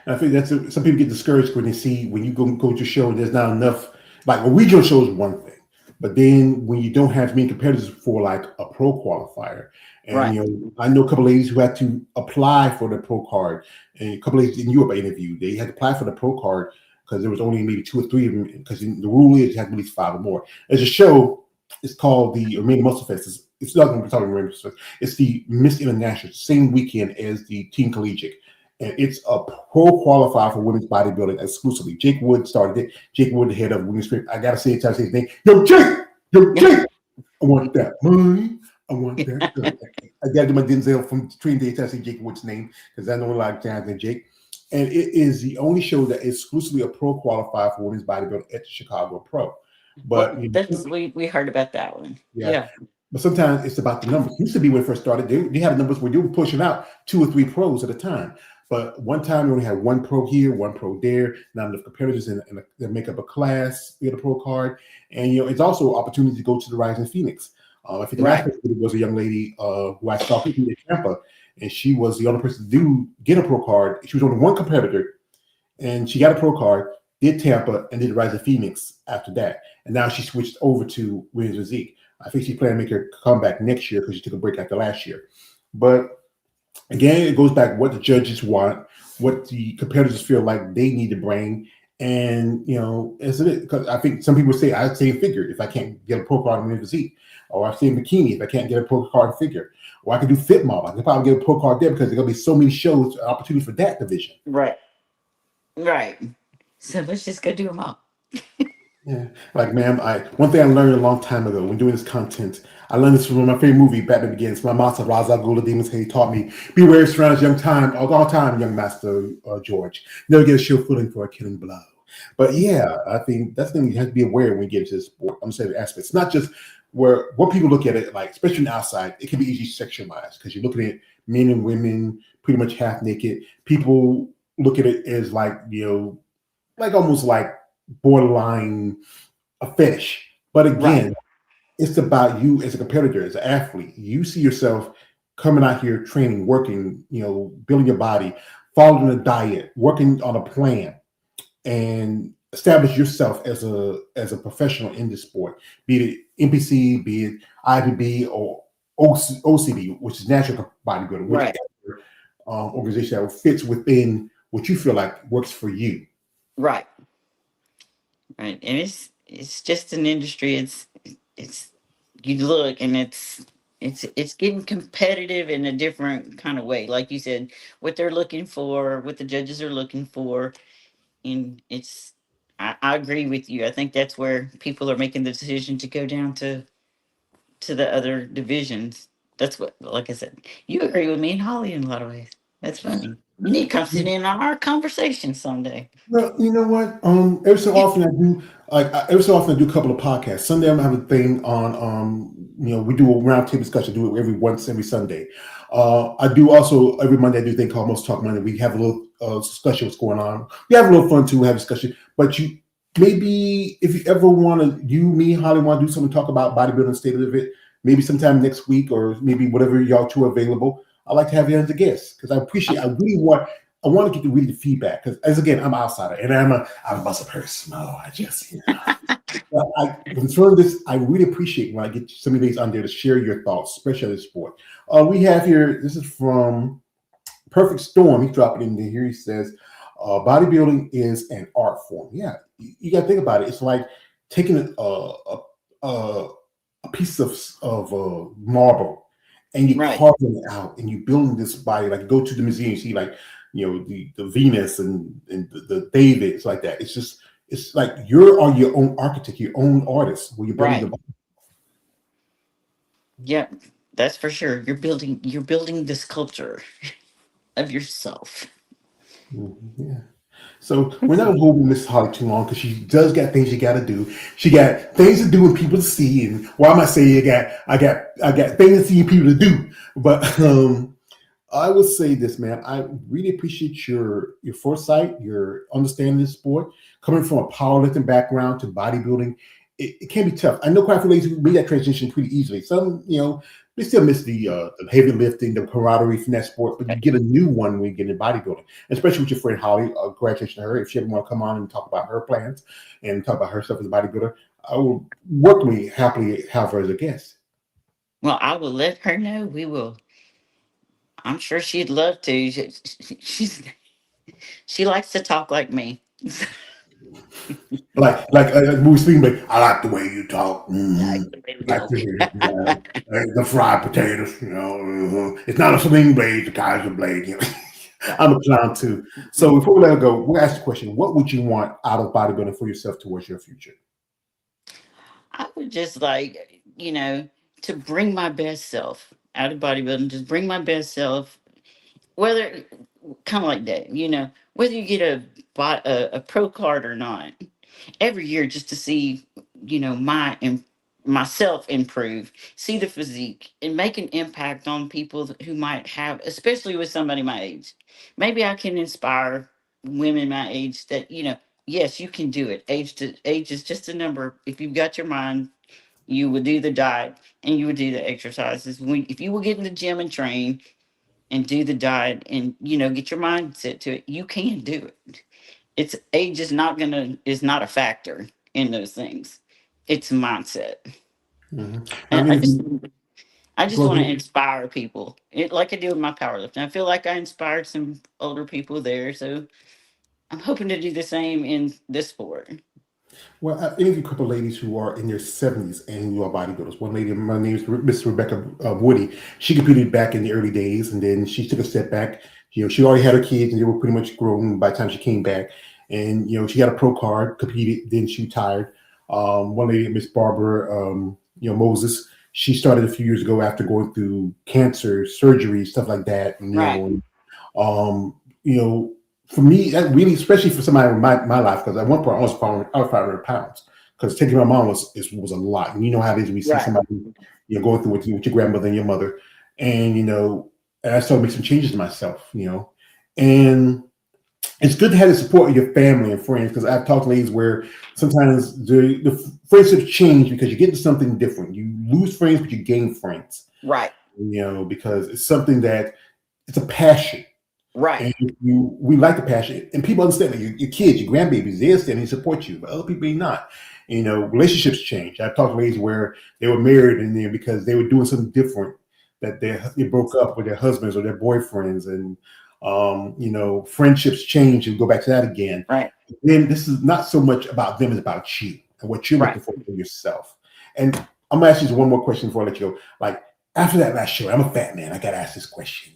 And I think that's some people get discouraged when they see when you go to a show and there's not enough. Like a regional show is one thing, but then when you don't have many competitors for like a pro qualifier, and Right. I know a couple ladies who had to apply for the pro card, and a couple ladies in Europe I interviewed, they had to apply for the pro card because there was only maybe two or three of them. Because the rule is you have at least five or more. There's a show. It's called the Armenian Muscle Fest. It's not going to be talking Armenian Muscle Fest. It's the Miss International, same weekend as the Team Collegiate, and it's a pro qualifier for women's bodybuilding exclusively. Jake Wood started it. Jake Wood, the head of Women's Strength. I gotta say it, try to say his name. Yo, Jake, I want that money. I want that. I gotta do my Denzel from Training Day to say Jake Wood's name because I know a lot of times than Jake. And it is the only show that is exclusively a pro qualifier for women's bodybuilding at the Chicago Pro. Well, But that's we heard about that one. yeah, Yeah. but sometimes it's about the numbers. It used to be when it first started, they had numbers where they were pushing out two or three pros at a time. But one time we only had one pro here, one pro there, not enough competitors that make up a class, get a pro card. And it's also an opportunity to go to the Rising Phoenix. I think the last Right. person was a young lady who I saw in Tampa, and she was the only person to get a pro card. She was only one competitor, and she got a pro card, did Tampa, and did the Rising Phoenix after that. And now she switched over to Williams Physique. I think she's planning to make her comeback next year because she took a break after last year. But again, it goes back what the judges want, what the competitors feel like they need to bring. And, isn't it? Because I think some people say, I'd say figure if I can't get a pro card in Williams Physique. Or I say bikini if I can't get a pro card figure. Or I can do fit model. I can probably get a pro card there because there's going to be so many shows, opportunities for that division. Right. Right. So let's just go do them all. Yeah, like ma'am, one thing I learned a long time ago when doing this content, I learned this from my favorite movie, Batman Begins. My master Raza Gula Demons Hay taught me, beware surrounds young time, all time, young master George. Never get a sure footing for a killing blow. But yeah, I think that's the thing you have to be aware when you get into this sport. I'm saying the aspects, not just where what people look at it like, especially on the outside, it can be easily sexualized because you're looking at men and women pretty much half naked. People look at it as like like almost like borderline a fetish. But Right. again, it's about you as a competitor, as an athlete. You see yourself coming out here training, working, building your body, following a diet, working on a plan, and establish yourself as a professional in this sport, be it NPC, be it IBB or OCB, which is natural bodybuilding, Right. whichever organization that fits within what you feel like works for you. Right. Right. And it's just an industry. It's you look and it's getting competitive in a different kind of way. Like you said, what they're looking for, what the judges are looking for, and I agree with you. I think that's where people are making the decision to go down to the other divisions. That's what, like I said, you agree with me and Holly in a lot of ways. That's funny. You need to come sit in on our conversation someday. Well, you know what? Every so often I do every so often I do a couple of podcasts. Sunday I'm gonna have a thing on we do a roundtable discussion. Do it every Sunday. I do also every Monday I do a thing called Most Talk Monday. We have a little discussion what's going on. We have a little fun too. Have discussion, but you maybe if you ever want to, me, Holly, want to do something talk about bodybuilding state of it. Maybe sometime next week or maybe whatever y'all two are available. I'd like to have you as a guest because I really want. I want to get to read the feedback because, as again, I'm an outsider and I'm a muscle person. Oh, I just, But concerning this, I really appreciate when I get some of these on there to share your thoughts, especially this sport. We have here. This is from Perfect Storm. He's dropping in here. He says, "Bodybuilding is an art form." Yeah, you got to think about it. It's like taking a piece of marble and you Right. carving it out and you building this body. Like go to the museum, you see like the Venus and the David. It's like that. It's like you're on your own architect, your own artist, where you're building Right. the body. Yep. That's for sure. You're building the sculpture of yourself. Yeah. So we're not holding Miss Holly too long because she does got things she got to do. She got things to do and people to see. And why am I saying I got things to see and people to do? But I would say this, man. I really appreciate your foresight, your understanding of the sport, coming from a powerlifting background to bodybuilding. it can be tough. I know quite a few ladies who made that transition pretty easily. Some, they still miss the heavy lifting, the camaraderie from that sport, but you get a new one when you get in bodybuilding, especially with your friend Holly. Congratulations to her. If she ever want to come on and talk about her plans and talk about herself as a bodybuilder, I will work with me happily have her as a guest. Well, I will let her know. We will. I'm sure she'd love to. She's she likes to talk like me. Like Bruce Lee, but I like the way you talk. Like the way we Like talk. the fried potatoes. It's not a sling blade, it's a Kaiser blade. I'm a clown too. So before we let go, we'll ask the question: what would you want out of bodybuilding for yourself towards your future? I would just like, to bring my best self out of bodybuilding, just bring my best self, whether kind of like that, whether you get a pro card or not, every year just to see, myself improve, see the physique, and make an impact on people who might have, especially with somebody my age. Maybe I can inspire women my age that yes, you can do it. Age is just a number. If you've got your mind, you would do the diet and you would do the exercises. If you will get in the gym and train and do the diet and get your mindset to it, you can do it. It's age is not a factor in those things. It's mindset. Mm-hmm. And I just Go want to ahead. inspire people. Like I do with my powerlifting. I feel like I inspired some older people there, so I'm hoping to do the same in this sport. Well, I interviewed a couple of ladies who are in their 70s and who are bodybuilders. One lady, my name is Miss Rebecca Woody. She competed back in the early days, and then she took a step back. She already had her kids, and they were pretty much grown by the time she came back. And she got a pro card, competed, then she retired. One lady, Miss Barbara, Moses. She started a few years ago after going through cancer, surgery, stuff like that. And, Right, um, you know, for me, that really, especially for somebody in my life, because at one point I was 500 pounds because taking my mom was a lot. And you know how it is when you see right, somebody, going through with your grandmother and your mother. And, and I started making some changes to myself, and it's good to have the support of your family and friends because I've talked to ladies where sometimes the friendships change because you get into something different. You lose friends, but you gain friends, right, because it's something that it's a passion. right, And we like the passion, and people understand that your kids, your grandbabies, they understand and support you, but other people may not. Relationships change. I've talked to ladies where they were married and then because they were doing something different, that they broke up with their husbands or their boyfriends, and friendships change and go back to that again. right, Then this is not so much about them; it's about you and what you're right. looking for yourself. And I'm gonna ask you one more question before I let you go. Like after that last show, I'm a fat man. I gotta ask this question.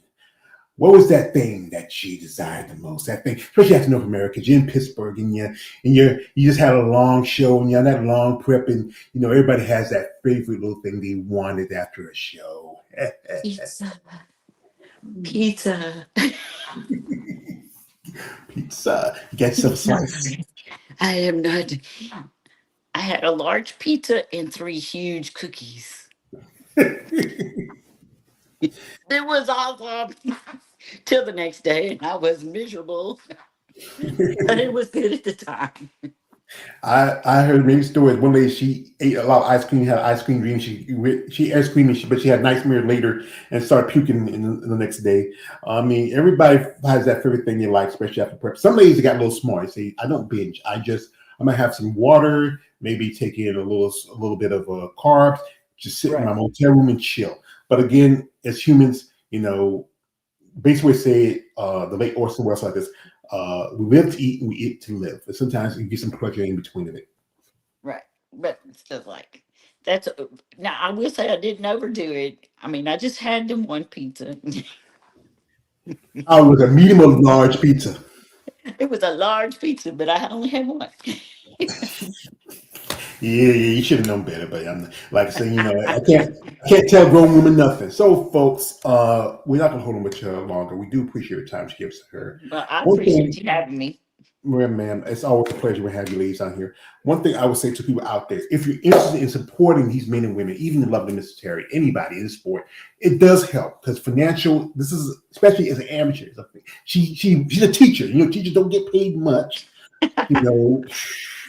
What was that thing that you desired the most? That thing, especially after North America, you're in Pittsburgh you just had a long show and you're on that long prep, and everybody has that favorite little thing they wanted after a show. Pizza, pizza. Pizza. You got yourself a slice. I am not. I had a large pizza and three huge cookies. It was awesome till the next day, and I was miserable, but it was good at the time. I heard many stories. One lady, she ate a lot of ice cream, had ice cream dreams. She ice cream, but she had nightmares later and started puking in the next day. I mean, everybody has that favorite thing they like, especially after prep. Some ladies got a little smart. They say, I don't binge. I'm gonna have some water, maybe take in a little bit of carbs, just sit in my Right, motel room and chill. But again, as humans, basically say it, the late Orson Welles like this. We live to eat and we eat to live. And sometimes you get some pleasure in between of it. right. But it's just like that's now. I will say I didn't overdo it. I mean, I just had them one pizza. I was a medium or large pizza. It was a large pizza, but I only had one. Yeah, you should have known better, but I'm like I say, I can't tell grown women nothing. So, folks, we're not gonna hold them with you longer. We do appreciate the time she gives to her. But I One appreciate thing, you having me. ma'am, it's always a pleasure to have you ladies on here. One thing I would say to people out there, if you're interested in supporting these men and women, even the lovely Mr. Terry, anybody in the sport, it does help because financial. This is especially as an amateur. She's a teacher. Teachers don't get paid much. You know,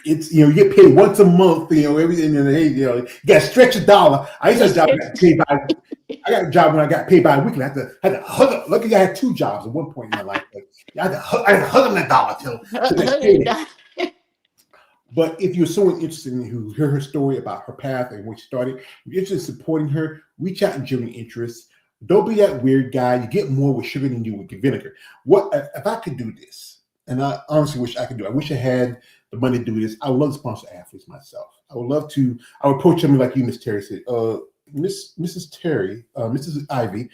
it's you get paid once a month, everything, and hey, you got to stretch a dollar. I used to have a job I got paid by. I got a job when I got paid bi-weekly. I had to hug them. Luckily, I had 2 jobs at one point in my life. But I had to hug them that dollar till next payday. But if you're someone interested in who hear her story about her path and where she started, you're interested in supporting her, reach out and genuine interest. Don't be that weird guy. You get more with sugar than you with vinegar. What if I could do this? And I honestly wish I could do it. I wish I had the money to do this. I would love to sponsor athletes myself. I would love to. I would approach somebody like you, Miss Terry, said, Mrs. Terry, Mrs. Ivey,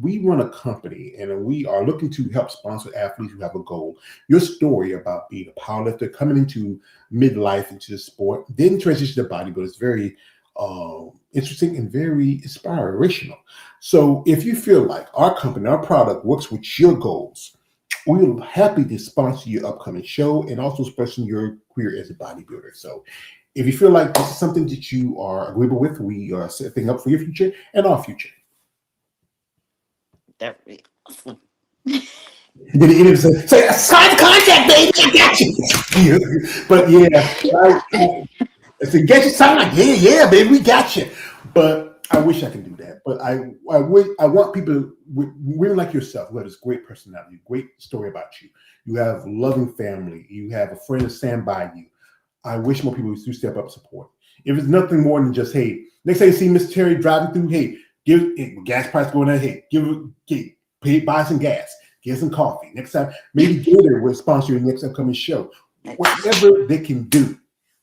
we run a company and we are looking to help sponsor athletes who have a goal. Your story about being a powerlifter, coming into midlife into the sport, then transition to bodybuilding is very interesting and very inspirational. So if you feel like our company, our product works with your goals, we're happy to sponsor your upcoming show and also sponsor your career as a bodybuilder. So if you feel like this is something that you are agreeable with, we are setting up for your future and our future. That would be awesome. Then it is say, sign the contract, baby. I got you. But I said, get you signed. Yeah, baby, we got you. But I wish I could do that. But I want people, women like yourself, who have this great personality, great story about you. You have a loving family. You have a friend to stand by you. I wish more people would step up and support. If it's nothing more than just, hey, next time you see Miss Terry driving through, hey, gas price going down, hey, buy some gas, get some coffee. Next time, maybe Gator will sponsor your next upcoming show. Whatever they can do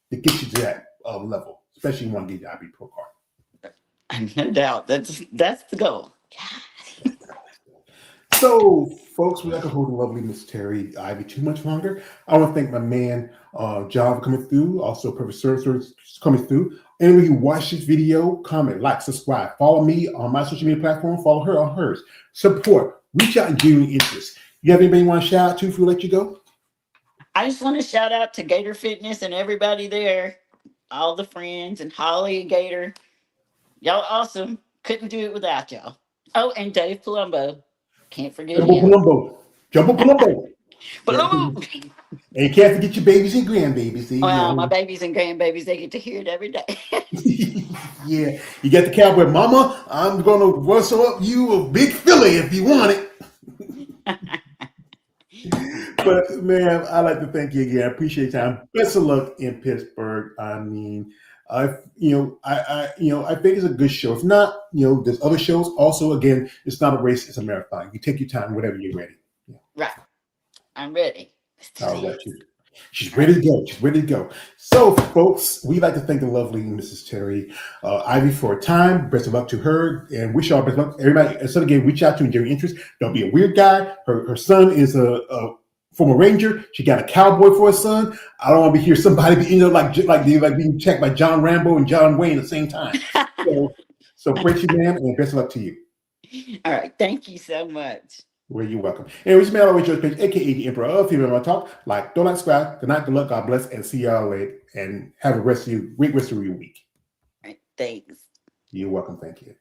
to get you to that level, especially if you want to get your IB Pro card. No doubt. That's the goal. So, folks, we're not going to hold the lovely Miss Terry Ivey too much longer. I want to thank my man, John, for coming through. Also, Perfect Service coming through. Anybody who watched this video, comment, like, subscribe. Follow me on my social media platform. Follow her on hers. Support. Reach out and genuine interest. You have anybody you want to shout out to before we let you go? I just want to shout out to Gator Fitness and everybody there. All the friends and Holly and Gator. Y'all awesome. Couldn't do it without y'all. Oh, and Dave Palumbo. Can't forget him. Jumbo Palumbo. Palumbo. And you can't forget your babies and grandbabies. Well, my babies and grandbabies, they get to hear it every day. Yeah. You got the cowboy, mama. I'm going to rustle up you a big filly if you want it. But, man, I'd like to thank you again. I appreciate your time. Best of luck in Pittsburgh. I mean, I think it's a good show. If not, there's other shows. Also, again, it's not a race; it's a marathon. You take your time, whenever you're ready. Yeah. Right, I'm ready. I'll let you. She's ready to go. She's ready to go. So, folks, we'd like to thank the lovely Mrs. Terry Ivey for her time. Best of luck to her, and wish y'all best of luck. Everybody, so again, reach out to your interest. Don't be a weird guy. Her son is a former Ranger. She got a cowboy for a son. I don't want to hear somebody like being checked by John Rambo and John Wayne at the same time. So praise you, man, and best of luck to you. All right, thank you so much. Well, you're welcome. Anyways, man, always your page, aka the Emperor of Female Talk. Don't subscribe. Good night, good luck, God bless, and see y'all later. And have a great rest of your week. All right, thanks. You're welcome. Thank you.